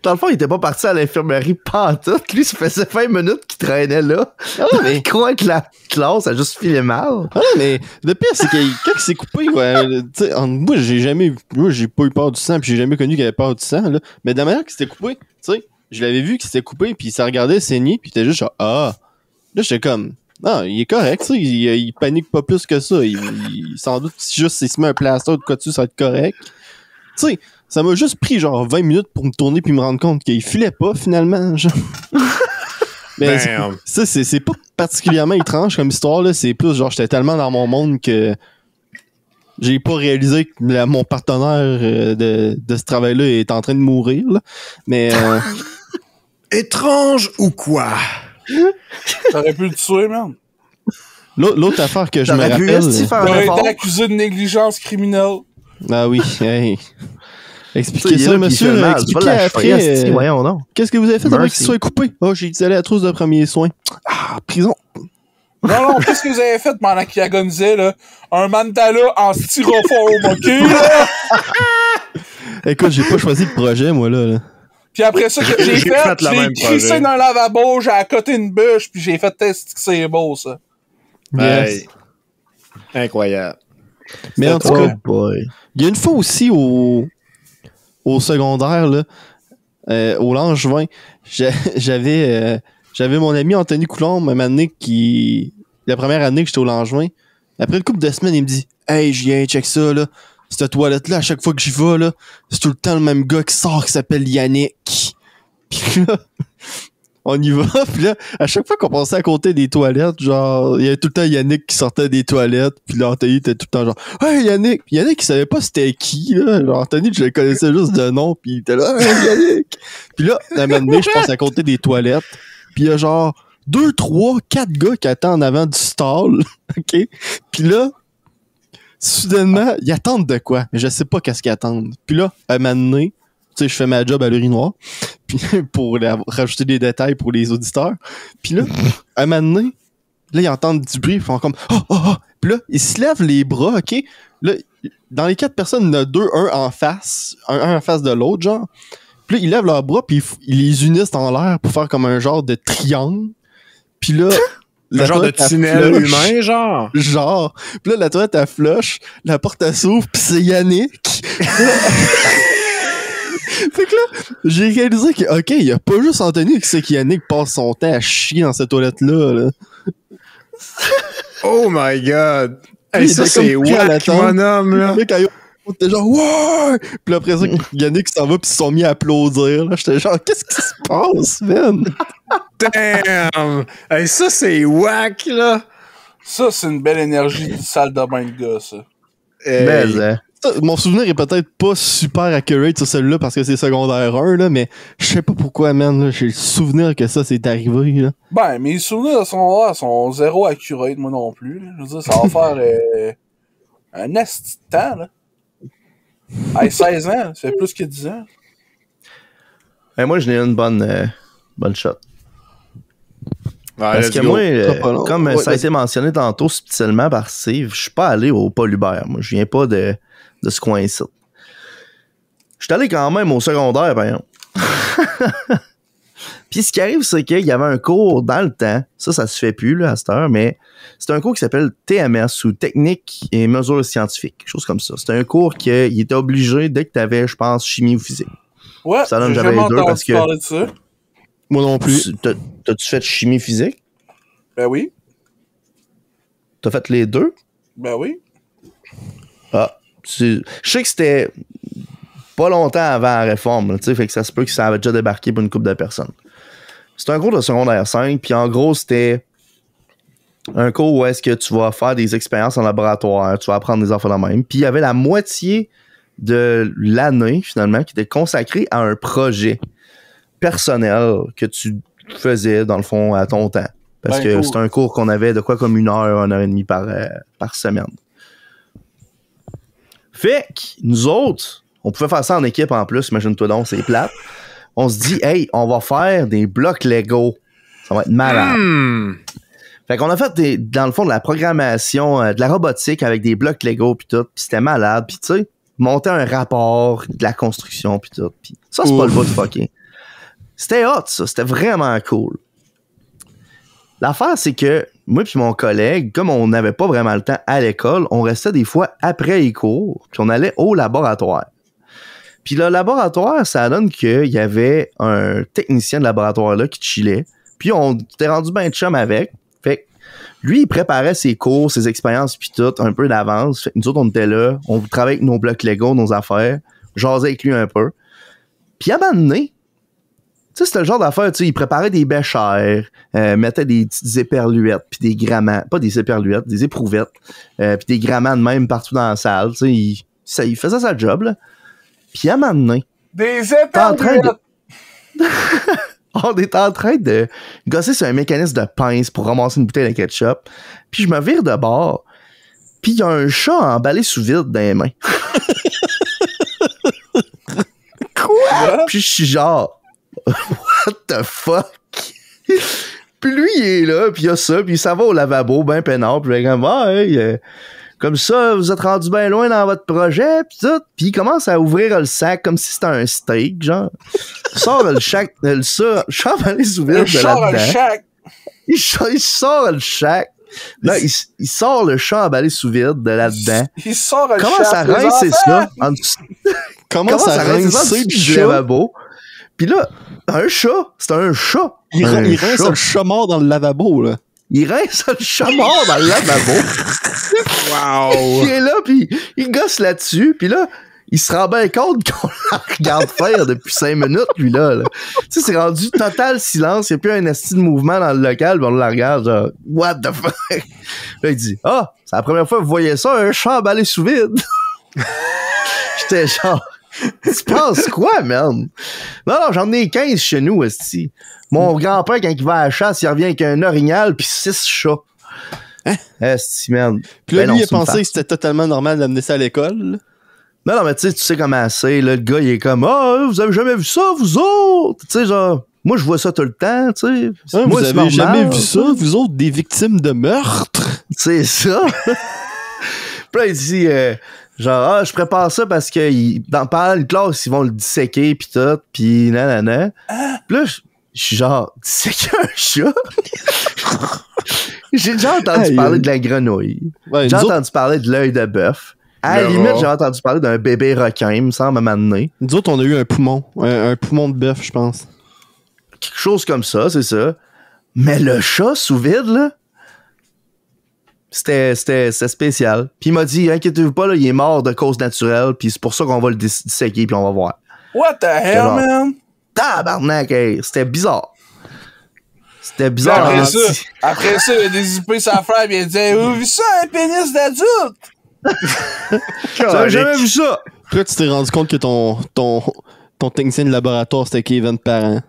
S2: Dans le fond, il était pas parti à l'infirmerie pantoute. Lui, ça faisait 20 minutes qu'il traînait là. Mais il croit que la classe a juste filé mal.
S4: Mais le pire, c'est que quand il s'est coupé, moi, j'ai pas eu peur du sang, puis j'ai jamais connu qu'il avait peur du sang, là. Mais de la manière qu'il s'était coupé, tu sais, je l'avais vu qu'il s'était coupé, puis il s'est regardé saigner, puis il était juste genre, Là, j'étais comme, non, il est correct, tu sais, il panique pas plus que ça. Il sans doute, si juste s'il se met un plaster de quoi dessus, ça va être correct. Tu sais, ça m'a juste pris genre 20 minutes pour me tourner puis me rendre compte qu'il filait pas finalement. Genre. Mais ça, c'est pas particulièrement étrange comme histoire, là. C'est plus genre j'étais tellement dans mon monde que j'ai pas réalisé que mon partenaire de ce travail-là est en train de mourir. Là. Mais
S1: étrange ou quoi?
S5: T'aurais pu le tuer, man.
S4: L'autre affaire que je me rappelle...
S5: T'aurais été accusé de négligence criminelle.
S4: Ah oui, hey. Expliquez ça, monsieur. Expliquez après.
S2: Voyons, non.
S4: Qu'est-ce que vous avez fait avant qu'il soit coupé? J'ai utilisé la trousse de premiers soins. Prison.
S5: Non, qu'est-ce que vous avez fait pendant qu'il agonisait, là? Un mandala en styrofoam, OK, là?
S4: Écoute, j'ai pas choisi le projet, moi, là.
S5: Puis après ça, que j'ai crissé dans un lavabo, j'ai accoté une bûche, puis j'ai fait tester que c'est beau, ça.
S1: Yes. Hey. Incroyable.
S4: Mais en tout cas, il y a une fois aussi au secondaire, là, au Langevin, j'avais mon ami Anthony Coulombe, un moment donné, la première année que j'étais au Langevin, après une couple de semaines, il me dit « Hey, Julien, check ça, là. Cette toilette-là, à chaque fois que j'y vais, là, c'est tout le temps le même gars qui sort qui s'appelle Yannick. » Puis là, on y va, puis là, à chaque fois qu'on passait à côté des toilettes, genre, il y avait tout le temps Yannick qui sortait des toilettes, puis là, Anthony était tout le temps genre « Hey, Yannick! » Puis Yannick, il savait pas c'était qui, là. Genre, Anthony, je le connaissais juste de nom, puis il était là « Hey, Yannick! » Puis là, à un moment donné, je passe à côté des toilettes, puis il y a genre 2, 3, 4 gars qui attendent en avant du stall, OK? Puis là, soudainement, ils attendent de quoi? Mais je sais pas qu'est-ce qu'ils attendent. Puis là, à un moment donné, tu sais, je fais ma job à l'urinoir, puis pour rajouter des détails pour les auditeurs. Puis là, à un moment donné, là, ils entendent du bruit, ils font comme « Oh! » Puis là, ils se lèvent les bras, OK? Là, dans les 4 personnes, il y en a 2, un en face, un en face de l'autre, genre. Puis là, ils lèvent leurs bras, puis ils les unissent en l'air pour faire comme un genre de triangle. Puis là...
S1: Un genre de tunnel humain, genre?
S4: Genre. Puis là, la toilette, elle flush, la porte, elle s'ouvre, pis c'est Yannick. Fait que là, j'ai réalisé que, OK, il y a pas juste Anthony qui sait qu'Yannick passe son temps à chier dans cette toilette-là, là.
S1: Oh my god! Hey, ça, c'est wack, mon homme, là.
S4: On était genre, ouais! Puis après ça, Yannick s'en va, pis ils se sont mis à applaudir, là. J'étais genre, qu'est-ce qui se passe, man?
S1: Damn! Hey, ça, c'est wack, là.
S5: Ça, c'est une belle énergie de salle de bain de gars, ça.
S2: Mais,
S4: mon souvenir est peut-être pas super accurate sur celui-là parce que c'est secondaire 1, là, mais je sais pas pourquoi, man, là, j'ai le souvenir que ça c'est arrivé, là.
S5: Ben, mes souvenirs sont zéro accurate, moi non plus, là. Je veux dire, ça va faire un asti de temps, là. Hey, 16 ans, ça fait plus que 10 ans.
S2: Hey, moi, je n'ai une bonne shot.
S1: Ouais,
S2: parce que moi, comme ça a été mentionné tantôt subtilement par Steve, je suis pas allé au Paul Hubert. Moi, je viens pas de ce coin-ci. Je suis allé quand même au secondaire, par exemple. Puis ce qui arrive, c'est qu'il y avait un cours dans le temps, ça se fait plus là, à cette heure, mais c'est un cours qui s'appelle TMS, ou Technique et Mesures Scientifiques, quelque chose comme ça. C'est un cours qu'il était obligé dès que tu avais, je pense, chimie ou physique.
S5: Ouais,
S2: ça donne
S5: j'ai jamais entendu
S2: parce que
S5: parler de ça.
S4: Moi non plus.
S2: T'as-tu fait chimie physique?
S5: Ben oui.
S2: T'as fait les deux?
S5: Ben oui.
S2: Ah, je sais que c'était pas longtemps avant la réforme, tu sais, fait que ça se peut que ça avait déjà débarqué pour une couple de personnes. C'était un cours de secondaire 5, puis en gros, c'était un cours où est-ce que tu vas faire des expériences en laboratoire, tu vas apprendre des affaires de même. Puis il y avait la moitié de l'année, finalement, qui était consacrée à un projet personnel que tu faisais, dans le fond, à ton temps. Parce que c'était un cours qu'on avait de quoi comme 1 heure et demie par semaine. Fait que nous autres, on pouvait faire ça en équipe en plus, imagine-toi donc, c'est plate. On se dit, hey, on va faire des blocs Lego. Ça va être malade. Fait qu'on a fait, dans le fond, de la programmation, de la robotique avec des blocs Lego pis tout, pis c'était malade. Pis tu sais, monter un rapport de la construction pis tout. Pis ça, c'est pas le bout de fucking. C'était hot, ça. C'était vraiment cool. L'affaire, c'est que moi pis mon collègue, comme on n'avait pas vraiment le temps à l'école, on restait des fois après les cours, puis on allait au laboratoire. Puis le laboratoire, ça donne qu'il y avait un technicien de laboratoire là qui chillait, puis on était rendu ben chum avec. Fait que lui, il préparait ses cours, ses expériences puis tout, un peu d'avance. Fait que nous autres, on était là, on travaillait avec nos blocs Lego, nos affaires, jasait avec lui un peu. Puis à un moment donné, tu sais, c'était le genre d'affaire, tu sais, il préparait des béchères, mettait des petites éperluettes, puis des grammanes, pas des éperluettes, des éprouvettes, puis des grammanes même partout dans la salle, tu sais, il faisait sa job, là. Puis à un moment donné,
S5: des éperluettes!
S2: On est en train de gosser sur un mécanisme de pince pour ramasser une bouteille de ketchup, puis je me vire de bord, puis il y a un chat emballé sous vide dans les mains. Quoi? Puis je suis genre... What the fuck? Puis lui, il est là, puis il y a ça, puis ça va au lavabo, ben peinard, puis il est comme, comme ça, vous êtes rendu bien loin dans votre projet, puis tout. Puis il commence à ouvrir le sac comme si c'était un steak, genre. Il sort le sac, le chat emballé sous vide de là-dedans. Il sort le sac. Là, il sort le chat emballé sous vide de là-dedans.
S5: Il sort le
S2: Comment ça rince ça? Comment ça rince du lavabo? Pis là, un chat, c'est un chat.
S4: Il rince le chat mort dans le lavabo, là.
S2: Il rince le chat mort dans le lavabo.
S1: Wow!
S2: Il est là, pis il gosse là-dessus, pis là, il se rend bien compte qu'on la regarde faire depuis 5 minutes, lui, là. Tu sais, c'est rendu total silence, il n'y a plus un esti de mouvement dans le local, pis on la regarde, genre, what the fuck? Là, il dit, c'est la première fois que vous voyez ça, un chat emballé sous vide. J'étais genre... Tu penses quoi, man? Non, j'en ai 15 chez nous, esti. Mon grand-père, quand il va à la chasse, il revient avec un orignal pis 6 chats.
S4: Hein?
S2: Esti, man.
S4: Puis là, lui, il a pensé que c'était totalement normal d'amener ça à l'école.
S2: Non, mais tu sais comment c'est, là, le gars, il est comme, vous avez jamais vu ça, vous autres? Tu sais, genre, moi, je vois ça tout le temps, tu sais.
S4: Moi, vous avez jamais vu ça, vous autres, des victimes de meurtre? C'est
S2: ça. Puis là, il dit... genre, je prépare ça parce que pendant une classe, ils vont le disséquer pis tout, pis nanana. Pis là, je suis genre, disséquer un chat? J'ai déjà entendu parler de la grenouille. Ouais, j'ai entendu parler de l'œil de bœuf. À la limite, j'ai entendu parler d'un bébé requin, il me semble, à m'amener.
S4: Nous autres, on a eu un poumon. Un poumon de bœuf, je pense.
S2: Quelque chose comme ça, c'est ça. Mais le chat sous vide, là, c'était spécial. Puis il m'a dit, inquiétez-vous pas, là, il est mort de cause naturelle, puis c'est pour ça qu'on va le disséquer, puis on va voir.
S5: What the hell, genre, man?
S2: Tabarnak, hey, c'était bizarre. C'était bizarre.
S5: Après ça, il a dézippé sa frère, puis il a dit, vous avez vu ça, un pénis d'adulte?
S2: J'avais jamais vu ça.
S4: Puis là, tu t'es rendu compte que ton technicien de laboratoire, c'était Kevin Parent.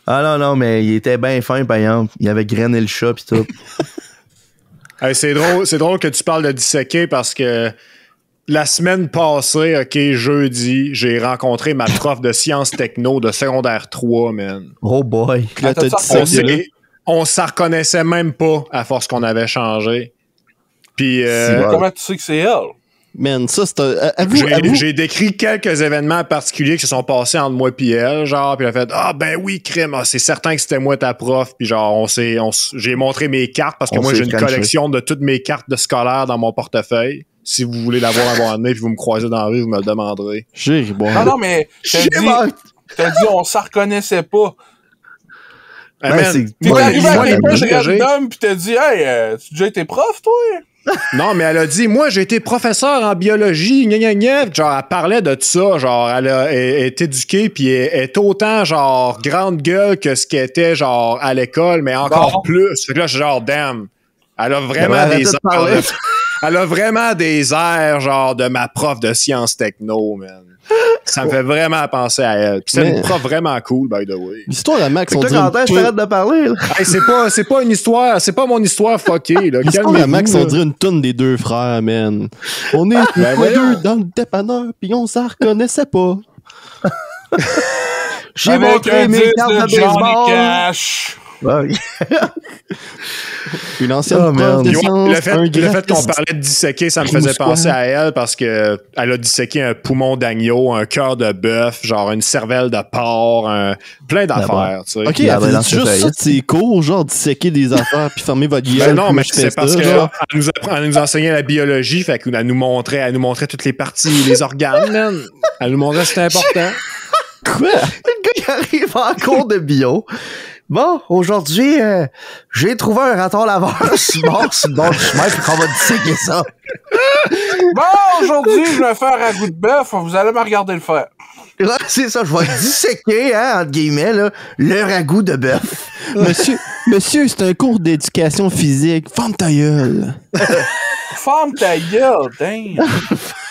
S2: Ah non, mais il était bien fin, par exemple. Il avait grainé le chat, pis tout.
S1: Hey, c'est drôle que tu parles de disséquer parce que la semaine passée, jeudi, j'ai rencontré ma prof de sciences techno de secondaire 3, man.
S2: Oh boy.
S1: Là, on s'en reconnaissait même pas à force qu'on avait changé. Puis
S5: comment tu sais que c'est elle?
S4: Man, ça, c'est
S1: J'ai décrit quelques événements particuliers qui se sont passés entre moi et elle, genre, puis elle a fait ben oui, crème, c'est certain que c'était moi ta prof, puis genre, j'ai montré mes cartes parce que moi j'ai une collection de toutes mes cartes de scolaire dans mon portefeuille. Si vous voulez l'avoir un moment donné puis vous me croisez dans la rue, vous me le demanderez.
S5: Non, mais t'as dit on s'en reconnaissait pas.
S1: T'es
S5: arrivé avec les poches random pis t'as dit, hey, tu as déjà été prof, toi?
S1: Non, mais elle a dit, moi, j'ai été professeur en biologie, gna gna gna. Genre, elle parlait de ça, genre, elle est éduquée, puis elle est autant, genre, grande gueule que ce qu'elle était, genre, à l'école, mais encore plus. Fait que là, je suis genre, damn. Elle a vraiment des airs. Elle a vraiment des airs, genre, de ma prof de sciences techno, man. Ça me fait vraiment penser à elle. Puis c'est une prof vraiment cool, by the way.
S4: L'histoire de Max, on dirait...
S2: je t'arrête de parler, là.
S1: Hey, c'est pas une histoire, c'est pas mon histoire fuckée, là.
S4: L'histoire de Max, on dirait une toune des deux frères, man. On est tous les deux dans le dépanneur, pis on s'en reconnaissait pas.
S2: J'ai montré mes cartes de baseball.
S5: Cash.
S2: Ouais.
S4: Une ancienne prof de sciences,
S1: le fait qu'on parlait de disséquer, ça me faisait penser à elle parce que elle a disséqué un poumon d'agneau, un cœur de bœuf, genre une cervelle de porc, plein d'affaires, tu sais.
S4: Ok, elle faisait juste ça de ses cours, genre disséquer des affaires puis fermer votre gueule.
S1: Non, mais c'est parce qu'elle nous enseignait la biologie, fait qu'elle nous montrait toutes les parties, les organes, man. Elle nous montrait que c'était important.
S2: Quoi? Le gars, il arrive en cours de bio. Bon, aujourd'hui, j'ai trouvé un raton laveur mort sur le bord du chemin, puis qu'on va disséquer ça.
S5: Bon, aujourd'hui, je vais faire un goût de bœuf, vous allez me regarder le faire.
S2: Là, c'est ça, je vais disséquer, hein, entre guillemets, là, le ragoût de bœuf.
S4: Monsieur, c'est un cours d'éducation physique. Ferme ta gueule.
S5: Ferme ta gueule, dingue.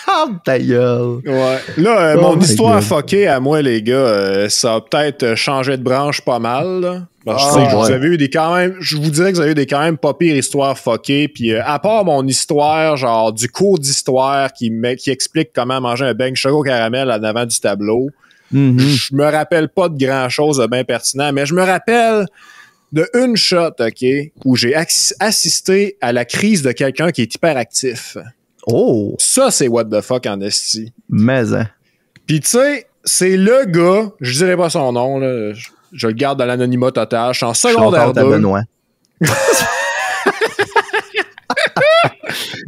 S2: Ferme ta gueule.
S1: Ouais. Là, mon histoire fuckée à moi, les gars, ça a peut-être changé de branche pas mal, là. Je sais que vous avez eu je vous dirais que vous avez eu des quand même pas pires histoires fuckées, puis à part mon histoire, genre du cours d'histoire qui explique comment manger un bang choco caramel en avant du tableau, je me rappelle pas de grand chose de bien pertinent, mais je me rappelle de une shot, OK, où j'ai assisté à la crise de quelqu'un qui est hyperactif.
S2: Oh!
S1: Ça, c'est what the fuck en esti.
S2: Mais, hein.
S1: Puis tu sais, c'est le gars, je dirais pas son nom, là, je le garde dans l'anonymat total. Je suis en secondaire 2.
S2: Benoît.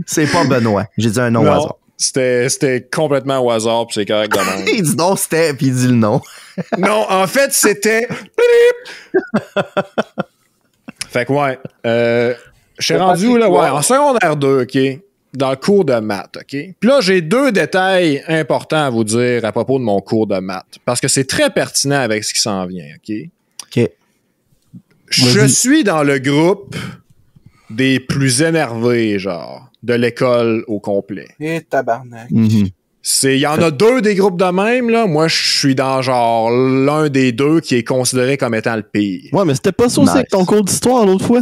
S2: C'est pas Benoît. J'ai dit un nom au hasard.
S1: C'était complètement au hasard, puis c'est correct de même.
S2: Il dit non, c'était, puis il dit le nom.
S1: Non, en fait, c'était... Fait que ouais. Je suis rendu, là, ouais, en secondaire 2, OK? Dans le cours de maths, OK? Puis là, j'ai 2 détails importants à vous dire à propos de mon cours de maths. Parce que c'est très pertinent avec ce qui s'en vient, OK?
S2: OK.
S1: Je suis dans le groupe des plus énervés, genre, de l'école au complet.
S5: Et tabarnak.
S1: Il y en a 2 des groupes de même, là. Moi, je suis dans, genre, l'un des 2 qui est considéré comme étant le pire.
S4: Ouais, mais c'était pas ça aussi avec ton cours d'histoire l'autre fois?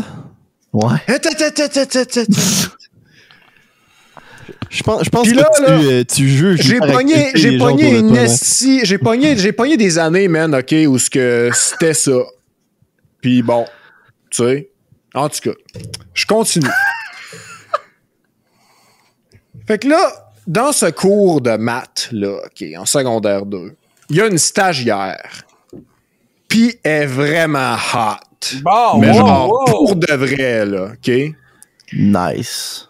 S2: Ouais.
S4: Je pense que tu juges.
S1: J'ai pogné des années, man, OK, où c'était ça. Puis bon, tu sais, en tout cas, je continue. Fait que là, dans ce cours de maths, là, OK, en secondaire 2, il y a une stagiaire. Puis elle est vraiment hot.
S5: Bon,
S1: mais genre, pour de vrai, là, OK?
S2: Nice.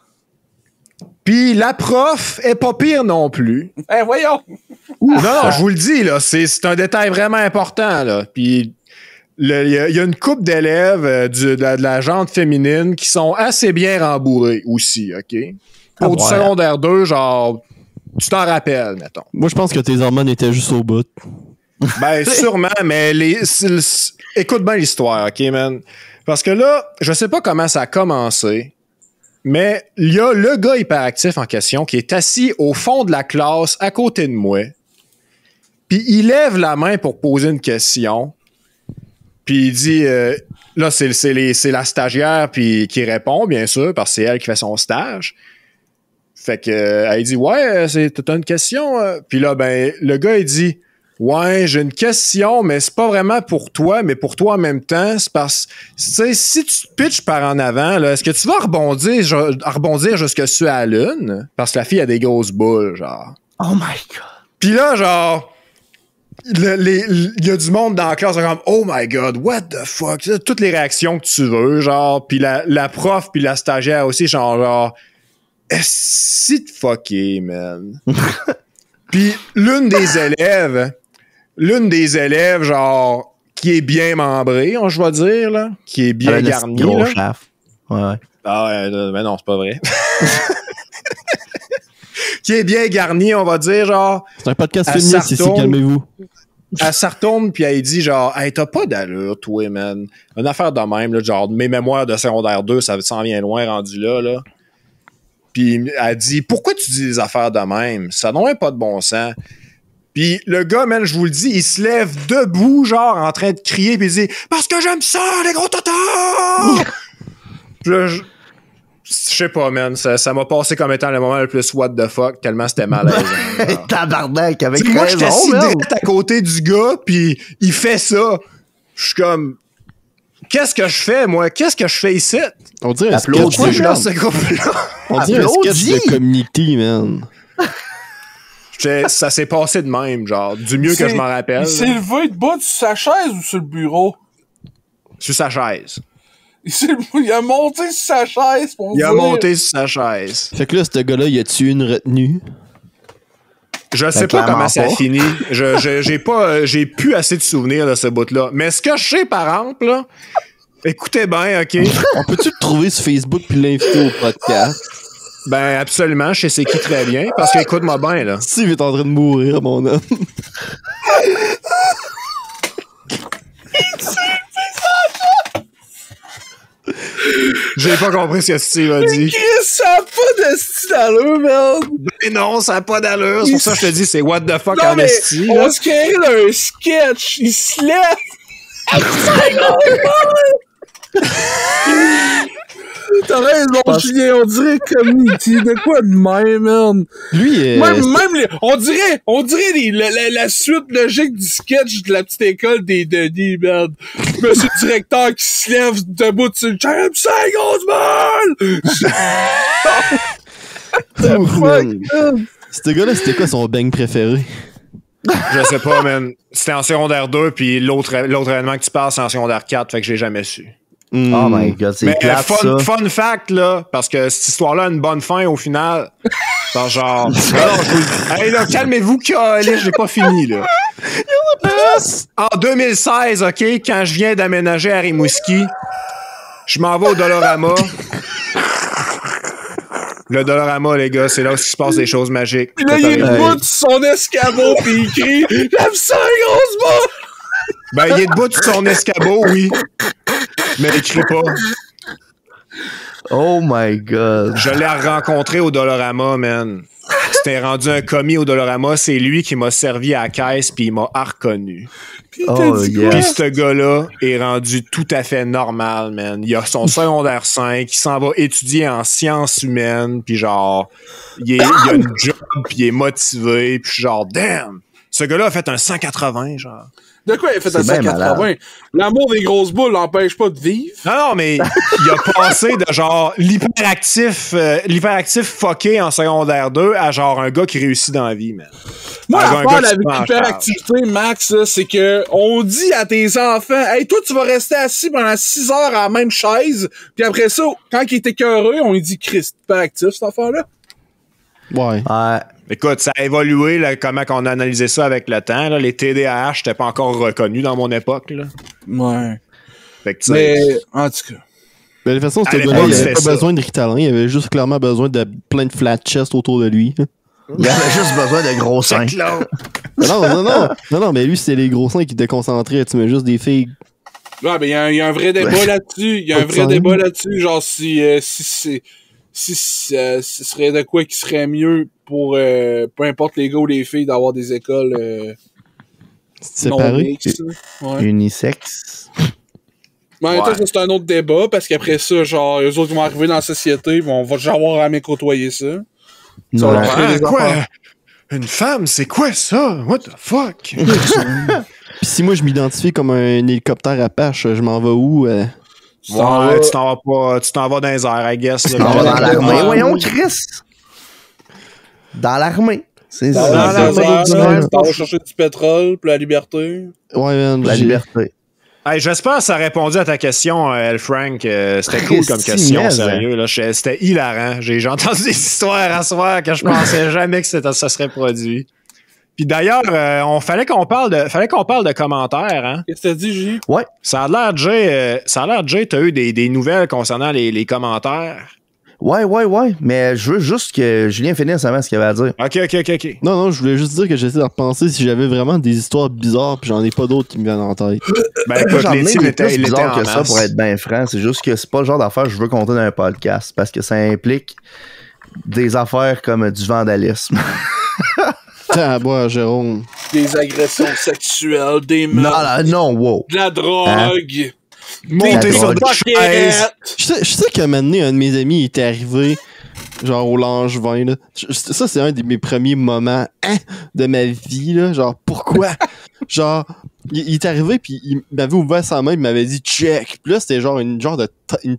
S1: Puis la prof est pas pire non plus.
S5: Voyons!
S1: Non, je vous le dis, là, c'est un détail vraiment important, là. Puis il y a une couple d'élèves de la jante féminine qui sont assez bien rembourrés aussi, OK? Pour du secondaire 2, genre, tu t'en rappelles, mettons.
S4: Moi, je pense que tes hormones étaient juste au bout.
S1: Ben, sûrement, mais écoute bien l'histoire, OK, man? Parce que là, je sais pas comment ça a commencé, mais il y a le gars hyperactif en question qui est assis au fond de la classe à côté de moi. Puis il lève la main pour poser une question. Puis il dit... là, c'est la stagiaire puis qui répond, bien sûr, parce que c'est elle qui fait son stage. Fait que elle dit « Ouais, t'as une question? » Puis là, ben, le gars, il dit « Ouais, j'ai une question, mais c'est pas vraiment pour toi, mais pour toi en même temps. C'est parce que, tu sais, si tu te pitches par en avant, là, est-ce que tu vas rebondir jusque sur la lune? Parce que la fille a des grosses boules, genre. »
S2: Oh my God.
S1: Puis là, genre... Il y a du monde dans la classe comme oh my god, what the fuck, toutes les réactions que tu veux, genre, puis la prof puis la stagiaire aussi, genre est-ce que fucké, man. Puis l'une des élèves, genre, qui est bien membrée, je vais dire, là, qui est bien garnie, là.
S2: Ouais.
S1: Ah ouais, mais non, c'est pas vrai. qui est bien garni, on va dire, genre.
S4: C'est un podcast féministe ici, calmez-vous.
S1: Elle se retourne, puis elle dit, genre, hey, t'as pas d'allure, toi, man. Une affaire de même, là, genre, mes mémoires de secondaire 2, ça s'en vient loin, rendu là. Puis elle dit, pourquoi tu dis des affaires de même? Ça n'a pas de bon sens. Puis le gars, man, je vous le dis, il se lève debout, genre, en train de crier, puis il dit, parce que j'aime ça, les gros totos! Puis là, je sais pas, man, ça m'a passé comme étant le moment le plus what the fuck, tellement c'était malaisant.
S2: Tabarnak, avec
S1: moi, j'étais assis
S2: raison, man.
S1: direct à côté du gars, puis il fait ça. Je suis comme, qu'est-ce que je fais, moi? Qu'est-ce que je fais ici?
S4: On dirait un
S1: Pourquoi
S4: sketch
S1: je suis dans ce groupe-là?
S4: On dirait un sketch de Community, man.
S1: Ça s'est passé de même, genre, du mieux que je m'en rappelle.
S5: Il s'est levé debout sur sa chaise ou sur le bureau?
S1: Sur sa chaise.
S5: Il a monté sur sa chaise pour
S1: Il a monté sur sa chaise.
S4: Fait que là, ce gars-là, il a tué une retenue.
S1: Je sais pas comment ça a fini. J'ai plus assez de souvenirs de ce bout-là. Mais ce que je sais, par exemple, là, écoutez bien, OK?
S4: On peut-tu le trouver sur Facebook puis l'inviter au podcast?
S1: Ben, absolument. Je sais c'est qui très bien. Parce que, écoute-moi bien, là.
S4: Steve est en train de mourir, mon homme.
S1: J'ai pas compris ce que Steve a dit.
S5: Chris, ça a pas de style d'allure, merde!
S1: Mais non, ça a pas d'allure. C'est pour ça que je te dis, c'est what the fuck en esti.
S5: On se crée d'un sketch. Il se lève. T'as raison, Julien, on dirait Community. De quoi de même, man?
S4: Lui,
S5: on dirait la suite logique du sketch de la petite école des Denis, man. Monsieur le directeur qui se lève debout sur le j'aime ça, grosse
S4: ce gars-là, c'était quoi son bang préféré?
S1: Je sais pas, man. C'était en secondaire 2, puis l'autre événement que tu parles, c'est en secondaire 4, fait que je l'ai jamais su.
S2: Oh my god, c'est plate,
S1: fun fact, là, parce que cette histoire-là a une bonne fin au final. Genre, hey, là, calmez-vous, là, j'ai pas fini, là. En 2016, OK, quand je viens d'aménager à Rimouski, je m'en vais au Dollarama. Le Dollarama, les gars, c'est là où il se passe des choses magiques.
S5: Pis là, il est debout sur son escabeau pis il crie « J'aime ça, grosse botte! »
S1: Ben, il est debout sur son escabeau, oui. Mais il crie pas.
S2: Oh my god.
S1: Je l'ai rencontré au Dollarama, man. C'était rendu un commis au Dollarama. C'est lui qui m'a servi à la caisse puis il m'a reconnu.
S5: Pis ce
S1: gars-là est rendu tout à fait normal, man. Il a son secondaire 5, il s'en va étudier en sciences humaines, puis genre, il a une job, puis il est motivé, puis genre, damn! Ce gars-là a fait un 180, genre.
S5: De quoi il a fait un 180? L'amour des grosses boules l'empêche pas de vivre?
S1: Non, mais il a passé de genre l'hyperactif fucké en secondaire 2 à genre un gars qui réussit dans la vie, man.
S5: Moi, l'affaire avec l'hyperactivité, Max, c'est que on dit à tes enfants, hey, toi, tu vas rester assis pendant 6 heures à la même chaise, puis après ça, quand il était écœureux, on lui dit, Christ, hyperactif, cette affaire-là?
S4: Ouais.
S1: Écoute, ça a évolué, là, comment on a analysé ça avec le temps. Là. Les TDAH n'étaient pas encore reconnus dans mon époque. Là.
S5: Ouais.
S1: Fait que,
S5: mais, en tout cas.
S4: Mais de toute façon, ce gars-là, il avait pas besoin de Ritalin. Il avait juste clairement besoin de plein de flat chest autour de lui.
S2: Il avait juste besoin de gros seins.
S4: Non, mais lui, c'était les gros seins qui étaient concentrés. Tu mets juste des filles.
S5: Ouais, mais il y a un vrai débat là-dessus. Il y a un vrai débat là-dessus. Genre, si ce serait de quoi qui serait mieux pour peu importe les gars ou les filles d'avoir des écoles
S4: séparées,
S2: unisex.
S5: Mais en même temps, ça, c'est un autre débat parce qu'après ça, genre, eux autres vont arriver dans la société, on va déjà avoir à côtoyer ça.
S1: Non, quoi? Une femme, c'est quoi ça? What the fuck?
S4: Puis si moi je m'identifie comme un hélicoptère Apache, je m'en vais où?
S1: Tu t'en vas dans les airs, I guess.
S2: Tu t'en vas dans l'armée. Voyons, Chris! Dans l'armée. C'est ça.
S5: Dans l'armée. Tu t'en vas chercher du pétrole pour la liberté.
S4: Ouais, man.
S2: La liberté.
S1: Hey, j'espère que ça a répondu à ta question, L. Frank. C'était cool comme question, sérieux. Là. C'était hilarant. J'ai entendu des histoires à soir que je pensais jamais que ça serait produit. Puis d'ailleurs, fallait qu'on parle de commentaires, hein?
S5: Qu'est-ce que t'as dit, Julie?
S2: Ouais.
S1: Ça a l'air, Jay, t'as eu des nouvelles concernant les commentaires.
S2: Ouais. Mais je veux juste que Julien finisse avant ce qu'il avait à dire.
S1: OK.
S4: Non, je voulais juste dire que j'essaie de repenser si j'avais vraiment des histoires bizarres, puis j'en ai pas d'autres qui me viennent en tête.
S1: Ben, écoute,
S2: J'en ai
S1: les
S2: des plus
S1: il était
S2: bizarres
S1: en
S2: que ça,
S1: masse.
S2: pour être bien franc. C'est juste que c'est pas le genre d'affaires que je veux compter dans un podcast, parce que ça implique des affaires comme du vandalisme.
S4: Tiens, à boire, Jérôme.
S5: Des agressions sexuelles, des meurtres,
S2: non, wow.
S5: de la drogue.
S1: Monter sur des chaises.
S4: Je sais qu'à un moment donné, un de mes amis était arrivé, genre au Langevin, là. Ça, c'est un de mes premiers moments de ma vie, là. Genre, pourquoi? Genre, il est arrivé, puis il m'avait ouvert sa main, il m'avait dit « check ». Puis là, c'était genre une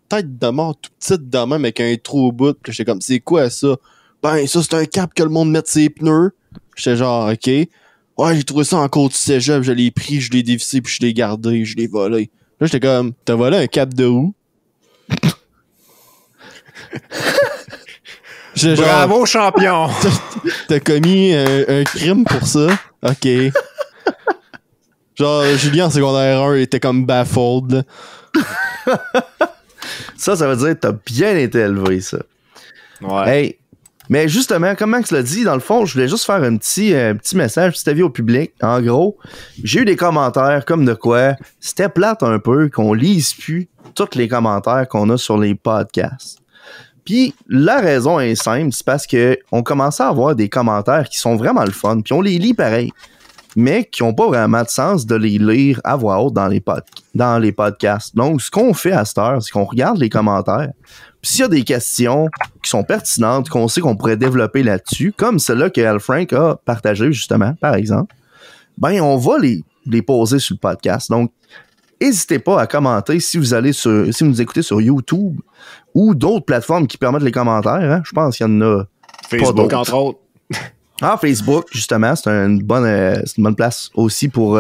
S4: tête de mort toute petite de même avec un trou au bout. Puis j'étais comme « c'est quoi ça? » Ben, ça, c'est un cap que le monde met ses pneus. J'étais genre « ok ». Ouais, j'ai trouvé ça en cours du cégep, je l'ai pris, je l'ai dévissé, puis je l'ai gardé, je l'ai volé. Là, j'étais comme, t'as volé un cap de roue?
S1: Bravo, champion!
S4: T'as commis un crime pour ça? OK. Genre, Julien en secondaire 1 était comme baffled, là.
S2: Ça veut dire que t'as bien été élevé, ça.
S1: Ouais.
S2: Hey, mais justement, comme Max l'a dit, dans le fond, je voulais juste faire un petit message, un petit avis au public. En gros, j'ai eu des commentaires comme de quoi c'était plate un peu qu'on lise plus tous les commentaires qu'on a sur les podcasts. Puis la raison est simple, c'est parce que on commençait à avoir des commentaires qui sont vraiment le fun, puis on les lit pareil, mais qui n'ont pas vraiment de sens de les lire à voix haute dans les podcasts. Donc, ce qu'on fait à cette heure, c'est qu'on regarde les commentaires. Puis s'il y a des questions qui sont pertinentes, qu'on sait qu'on pourrait développer là-dessus, comme celle-là que Al Frank a partagé justement, par exemple, ben on va les poser sur le podcast. Donc, n'hésitez pas à commenter si vous nous écoutez sur YouTube ou d'autres plateformes qui permettent les commentaires. Hein? Je pense qu'il y en a
S1: Facebook, entre autres.
S2: Ah, Facebook, justement, c'est une bonne place aussi pour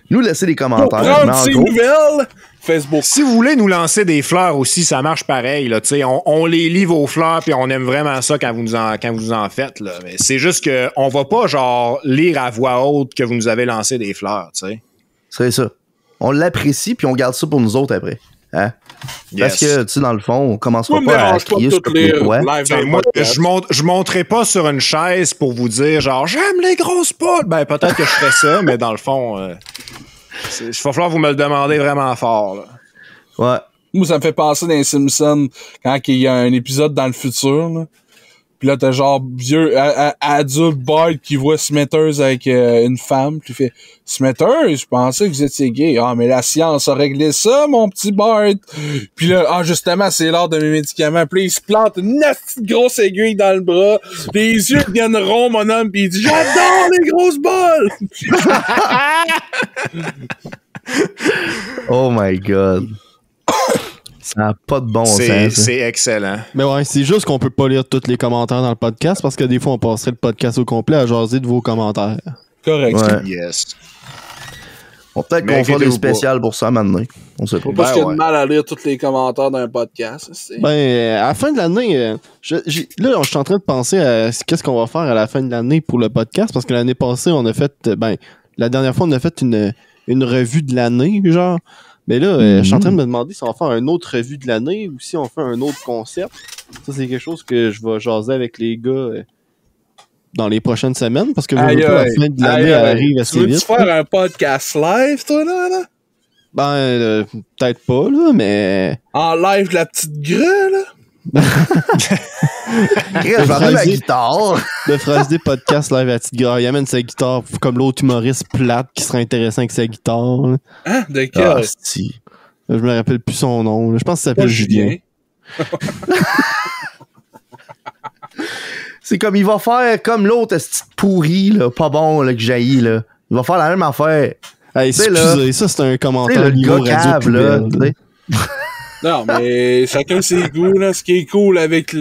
S2: nous laisser des commentaires.
S5: Pour prendre ces nouvelles, Facebook.
S1: Si vous voulez nous lancer des fleurs aussi, ça marche pareil. Là, on les lit vos fleurs, puis on aime vraiment ça quand vous en faites. Là. Mais c'est juste qu'on va pas genre lire à voix haute que vous nous avez lancé des fleurs. T'sais.
S2: C'est ça. On l'apprécie, puis on garde ça pour nous autres après. Hein?
S1: Yes.
S2: Parce que, tu sais, dans le fond, on commencera pas à crier sur les toits.
S1: Moi, je monterai pas sur une chaise pour vous dire genre j'aime les grosses potes. Ben peut-être que je ferais ça, mais dans le fond, il va falloir que vous me le demandez vraiment fort. Là.
S2: Ouais.
S5: Moi, ça me fait penser dans les Simpsons quand il y a un épisode dans le futur, là. Puis là, t'as genre vieux adulte Bart qui voit Smithers avec une femme. Puis il fait « Smithers, je pensais que vous étiez gay. »« Ah, mais la science a réglé ça, mon petit Bart. » Puis là, justement, c'est l'heure de mes médicaments. Puis là, il se plante une grosse aiguille dans le bras. Les yeux deviennent ronds, mon homme. Puis il dit « J'adore les grosses balles! »
S2: Oh my God. Ça n'a pas de bon sens.
S1: C'est excellent.
S4: Mais ouais, c'est juste qu'on peut pas lire tous les commentaires dans le podcast parce que des fois, on passerait le podcast au complet à jaser de vos commentaires.
S5: Correct.
S2: Ouais.
S1: Yes.
S2: Bon, peut-être qu'on fera des spéciales pour ça maintenant. On sait pas.
S5: Faut pas qu'il y ait de mal à lire tous les commentaires d'un podcast.
S4: Ben, à la fin de l'année, là, je suis en train de penser à qu'est-ce qu'on va faire à la fin de l'année pour le podcast parce que l'année passée, on a fait, la dernière fois, on a fait une revue de l'année, genre. Mais là, je suis en train de me demander si on va faire une autre revue de l'année ou si on fait un autre concept. Ça, c'est quelque chose que je vais jaser avec les gars dans les prochaines semaines parce que la fin de l'année arrive assez vite.
S5: Tu veux faire un podcast live, toi, là?
S4: Ben, peut-être pas, là, mais...
S5: En live de la petite grue, là?
S2: Je vais amener ma guitare.
S4: Le phrase des podcasts live à la petite guitare. Il amène sa guitare comme l'autre humoriste plate qui serait intéressant avec sa guitare. Là.
S5: Hein? De quel?
S4: Je me rappelle plus son nom. Là. Je pense que ça s'appelle Julien.
S2: C'est comme il va faire comme l'autre petite pourri, là, pas bon là, que jaillit. Là. Il va faire la même affaire.
S4: Hey, excusez, là, ça c'est un commentaire
S2: le
S4: niveau
S2: gars
S4: radio
S2: cave, là.
S5: Non, mais chacun ses goûts, là. Ce qui est cool avec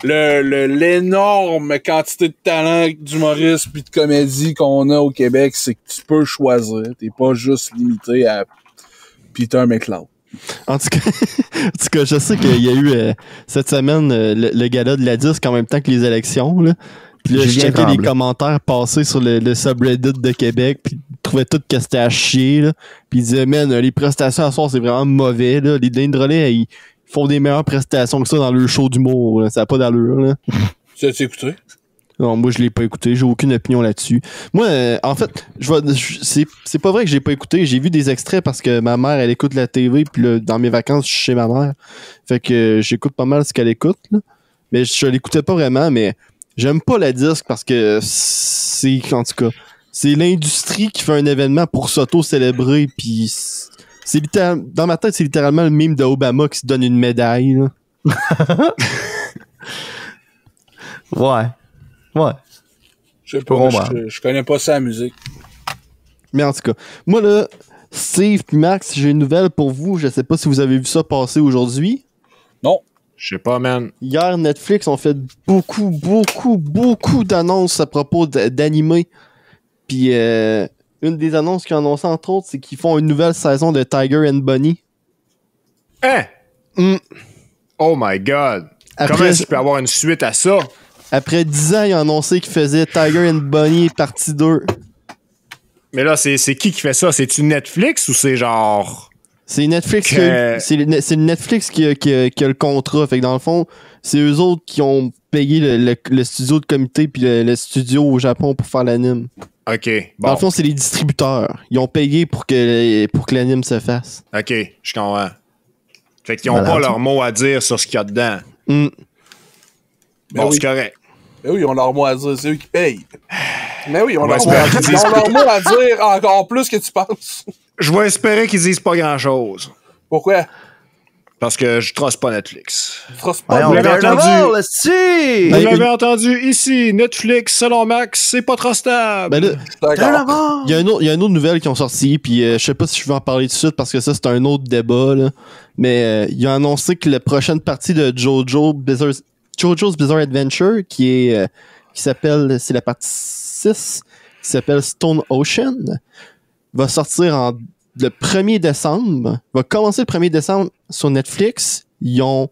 S5: l'énorme quantité de talent d'humoristes puis de comédie qu'on a au Québec, c'est que tu peux choisir. T'es pas juste limité à Peter McLeod.
S4: En tout cas, je sais qu'il y a eu cette semaine le gala de la disque en même temps que les élections, là. Puis là, je checkais les commentaires passés sur le subreddit de Québec, puis je trouvais tout que c'était à chier, là. Puis ils disaient, man, les prestations à soir, c'est vraiment mauvais, là. Les Dindrolais, ils font des meilleures prestations que ça dans leur show d'humour. Là. Ça n'a pas d'allure. Là.
S5: Tu as écouté?
S4: Non, moi, je l'ai pas écouté. J'ai aucune opinion là-dessus. Moi, en fait, c'est pas vrai que j'ai pas écouté. J'ai vu des extraits parce que ma mère, elle écoute la TV, puis là, dans mes vacances, je suis chez ma mère. Fait que j'écoute pas mal ce qu'elle écoute, là. Mais je l'écoutais pas vraiment, mais j'aime pas la disque parce que c'est, en tout cas, c'est l'industrie qui fait un événement pour s'auto-célébrer, puis dans ma tête, c'est littéralement le mime d'Obama qui se donne une médaille, là.
S2: Ouais.
S5: Je sais pas, je connais pas ça, la musique.
S4: Mais en tout cas, moi là, Steve puis Max, j'ai une nouvelle pour vous. Je sais pas si vous avez vu ça passer aujourd'hui.
S5: Non.
S1: Je sais pas, man.
S4: Hier, Netflix ont fait beaucoup d'annonces à propos d'animés. Puis une des annonces qu'ils ont annoncé entre autres, c'est qu'ils font une nouvelle saison de Tiger and Bunny.
S1: Hein? Oh my God. Comment est-ce qu'il peut avoir une suite à ça?
S4: Après 10 ans, ils ont annoncé qu'ils faisaient Tiger and Bunny partie 2.
S1: Mais là, c'est qui fait ça? C'est-tu Netflix ou c'est genre...
S4: C'est Netflix c'est Netflix qui a le contrat. Fait que dans le fond, c'est eux autres qui ont payé le studio de comité puis le studio au Japon pour faire l'anime.
S1: OK, bon.
S4: Dans le fond, c'est les distributeurs. Ils ont payé pour que l'anime se fasse.
S1: OK, je comprends. Fait qu'ils ont pas leur mot à dire sur ce qu'il y a dedans. Bon, c'est correct.
S5: Mais oui, ils ont leur mot à dire, c'est eux qui payent. Mais oui, ils ont leur mot à dire encore plus que tu penses.
S1: Je vais espérer qu'ils disent pas grand-chose.
S5: Pourquoi?
S1: Parce que je trosse pas Netflix.
S5: Tu trosses pas.
S1: Vous l'avez entendu ici, Netflix, selon Max, c'est pas trop stable.
S4: Ben là, il y a une autre nouvelle qui ont sorti, puis je sais pas si je vais en parler tout de suite parce que ça, c'est un autre débat, là. Mais ils ont annoncé que la prochaine partie de JoJo's Bizarre Adventure, qui s'appelle, c'est la partie 6, qui s'appelle Stone Ocean, va sortir le 1er décembre, va commencer le 1er décembre sur Netflix. Ils ont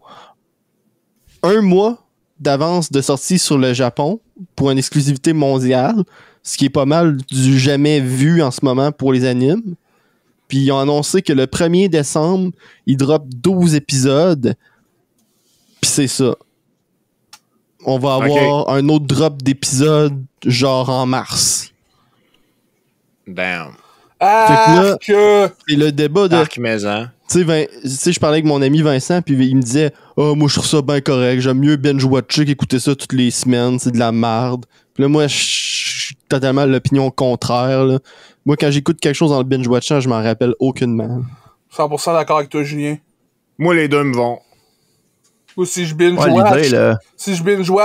S4: un mois d'avance de sortie sur le Japon pour une exclusivité mondiale, ce qui est pas mal du jamais vu en ce moment pour les animes. Puis ils ont annoncé que le 1er décembre, ils droppent 12 épisodes, puis c'est ça. On va avoir un autre drop d'épisodes genre en mars.
S1: Damn.
S4: C'est le débat de... Tu sais, je parlais avec mon ami Vincent, puis il me disait « Oh, moi, je trouve ça bien correct. J'aime mieux binge-watcher qu'écouter ça toutes les semaines. C'est de la merde. » Puis là, moi, je suis totalement l'opinion contraire. Là. Moi, quand j'écoute quelque chose dans le binge-watching, je m'en rappelle aucunement.
S5: 100% d'accord avec toi, Julien.
S1: Moi, les deux me vont.
S5: Ou si je binge-watch,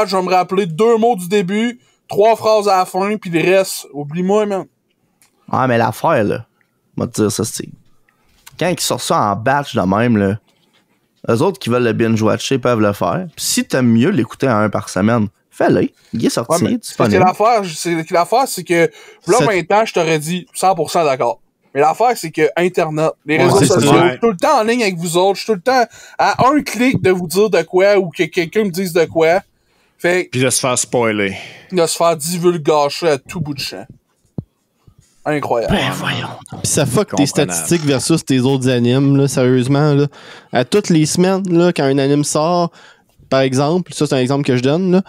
S5: je vais me rappeler 2 mots du début, 3 phrases à la fin, puis le reste, oublie-moi, man.
S2: Ah, mais l'affaire, là, on va te dire ça, c'est... Quand ils sortent ça en batch de même, là, eux autres qui veulent le binge-watcher peuvent le faire. Puis si t'aimes mieux l'écouter à 1 par semaine, fais-le. Il est sorti,
S5: l'affaire, c'est que là, maintenant, je t'aurais dit 100% d'accord. Mais l'affaire, c'est que Internet, les réseaux sociaux, je suis tout le temps en ligne avec vous autres, je suis tout le temps à un clic de vous dire de quoi ou que quelqu'un me dise de quoi. Fait
S1: puis de se faire spoiler.
S5: De se faire divulgacher à tout bout de champ. Incroyable.
S2: Ben voyons.
S4: Pis ça fuck tes statistiques versus tes autres animes, là, sérieusement. Là. À toutes les semaines, là, quand un anime sort, par exemple, ça c'est un exemple que je donne, là,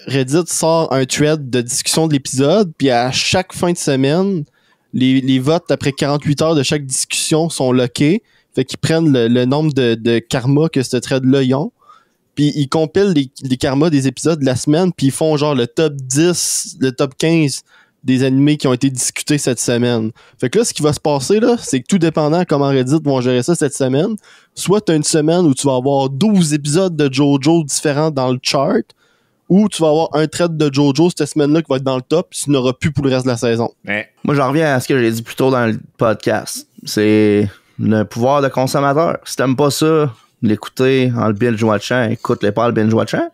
S4: Reddit sort un thread de discussion de l'épisode, puis à chaque fin de semaine, les votes après 48 heures de chaque discussion sont lockés. Fait qu'ils prennent le nombre de karma que ce thread-là y ont. Puis ils compilent les karmas des épisodes de la semaine, puis ils font genre le top 10, le top 15 des animés qui ont été discutés cette semaine. Fait que là, ce qui va se passer, là, c'est que tout dépendant comment Reddit vont gérer ça cette semaine, soit t'as une semaine où tu vas avoir 12 épisodes de JoJo différents dans le chart, ou tu vas avoir un thread de JoJo cette semaine-là qui va être dans le top, puis tu n'auras plus pour le reste de la saison.
S1: Ouais.
S2: Moi, j'en reviens à ce que j'ai dit plus tôt dans le podcast. C'est le pouvoir de consommateur. Si t'aimes pas ça, l'écouter en le binge-watchant, écoute-le pas en le binge-watchant.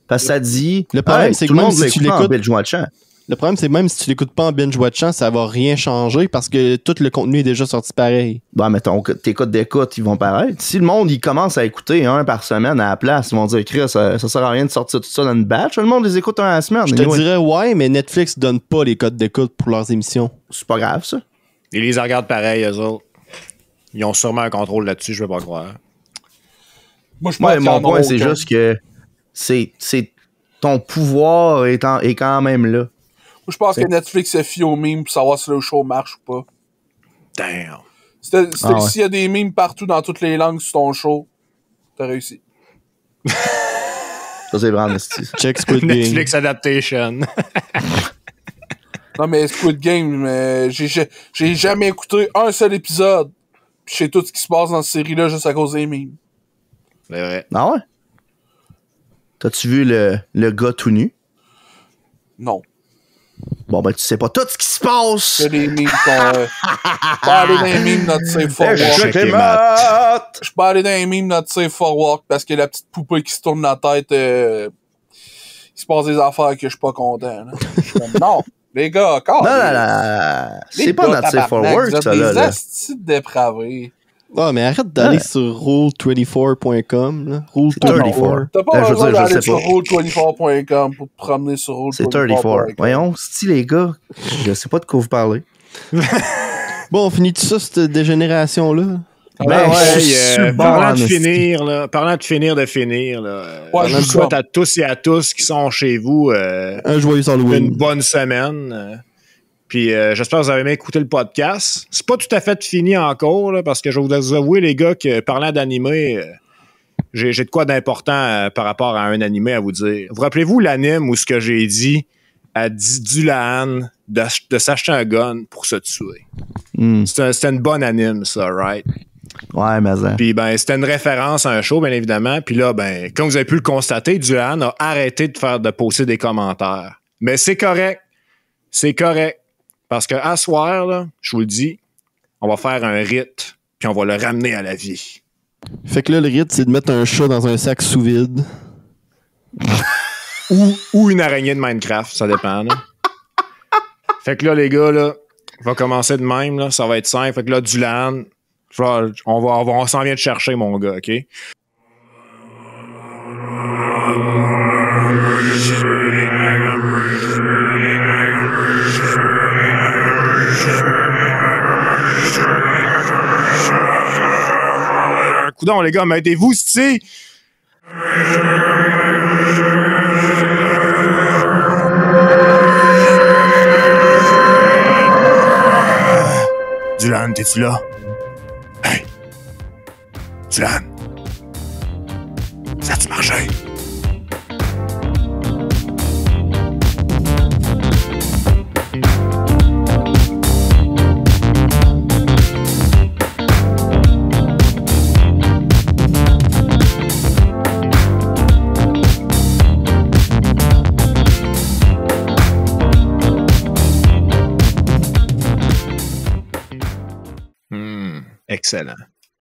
S2: Parce que ça dit...
S4: Le problème, c'est que même si tu l'écoutes
S2: en binge-watchant.
S4: Le problème, c'est même si tu l'écoutes pas en binge-watchant, ça va rien changer parce que tout le contenu est déjà sorti pareil.
S2: Bon, mais tes codes d'écoute, ils vont paraître. Si le monde, il commence à écouter 1 par semaine à la place, ils vont dire, Chris, ça sert à rien de sortir tout ça dans une batch. Le monde les écoute 1 à la semaine.
S4: Je te dirais, ouais, mais Netflix donne pas les codes d'écoute pour leurs émissions.
S2: C'est pas grave, ça.
S1: Ils les regardent pareil, eux autres. Ils ont sûrement un contrôle là-dessus, je veux pas croire.
S5: Moi, je pense qu'il y en
S2: mon point,
S5: a
S2: c'est
S5: aucun.
S2: juste que c'est ton pouvoir est quand même là.
S5: Moi, je pense que Netflix se fie aux memes pour savoir si le show marche ou pas.
S1: Damn.
S5: S'il y a des memes partout dans toutes les langues sur ton show, t'as réussi.
S2: Ça, c'est vraiment style.
S4: Check Squid Game.
S1: Netflix Adaptation.
S5: Non, mais Squid Game, j'ai jamais écouté un seul épisode. Puis je sais tout ce qui se passe dans cette série-là juste à cause des memes.
S1: C'est vrai.
S2: Ah ouais? T'as-tu vu le gars tout nu?
S5: Non.
S2: Bon, ben, tu sais pas tout ce qui se passe!
S5: C'est des memes qu'on... Je peux aller dans les memes notre Safe for
S2: Je
S5: Work.
S2: check les maths!
S5: Je peux aller dans les memes notre Safe for Work parce que la petite poupée qui se tourne la tête, il se passe des affaires que je suis pas content. Là. Non, les gars, encore.
S2: Non. C'est pas notre Safe for Work, ça, là.
S5: Des astis de dépravés.
S4: Ah, mais arrête d'aller sur rule24.com. Là. Rule34.
S5: T'as pas
S2: je veux
S5: besoin
S2: dire, je
S5: d'aller
S2: sais
S5: sur
S2: pas.
S5: rule24.com pour te promener sur rule24.com.
S2: C'est 34. Voyons, style, les gars, je sais pas de quoi vous parlez.
S4: Bon, on finit tout ça, cette dégénération-là?
S2: Ben, je suis
S1: parlant de
S2: bon,
S1: finir, là,
S5: Ouais,
S1: je vous souhaite à tous et à tous qui sont chez vous
S4: Un joyeux Halloween.
S1: une bonne semaine. Puis j'espère que vous avez bien écouté le podcast. C'est pas tout à fait fini encore, là, parce que je vais vous avouer, les gars, que parlant d'animé, j'ai de quoi d'important par rapport à un animé à vous dire. Vous rappelez-vous l'anime où ce que j'ai dit à Dulahan de s'acheter un gun pour se tuer? C'était une bonne anime, ça, right?
S2: Ouais, mais ça.
S1: Puis ben, c'était une référence à un show, bien évidemment. Puis là, ben, comme vous avez pu le constater, Dulahan a arrêté de poster des commentaires. Mais c'est correct. C'est correct. Parce que à soir, là, je vous le dis, on va faire un rite, puis on va le ramener à la vie.
S4: Fait que là, le rite, c'est de mettre un chat dans un sac sous vide.
S1: ou une araignée de Minecraft, ça dépend. Là. Fait que là, les gars, là, on va commencer de même, là, ça va être simple. Fait que là, Dulahan, on s'en vient de chercher, mon gars, OK? Coudon, les gars, mettez-vous, c'ti! Dulahan, t'es-tu là? Hey! Dulahan! Ça a-tu marché? Excellent.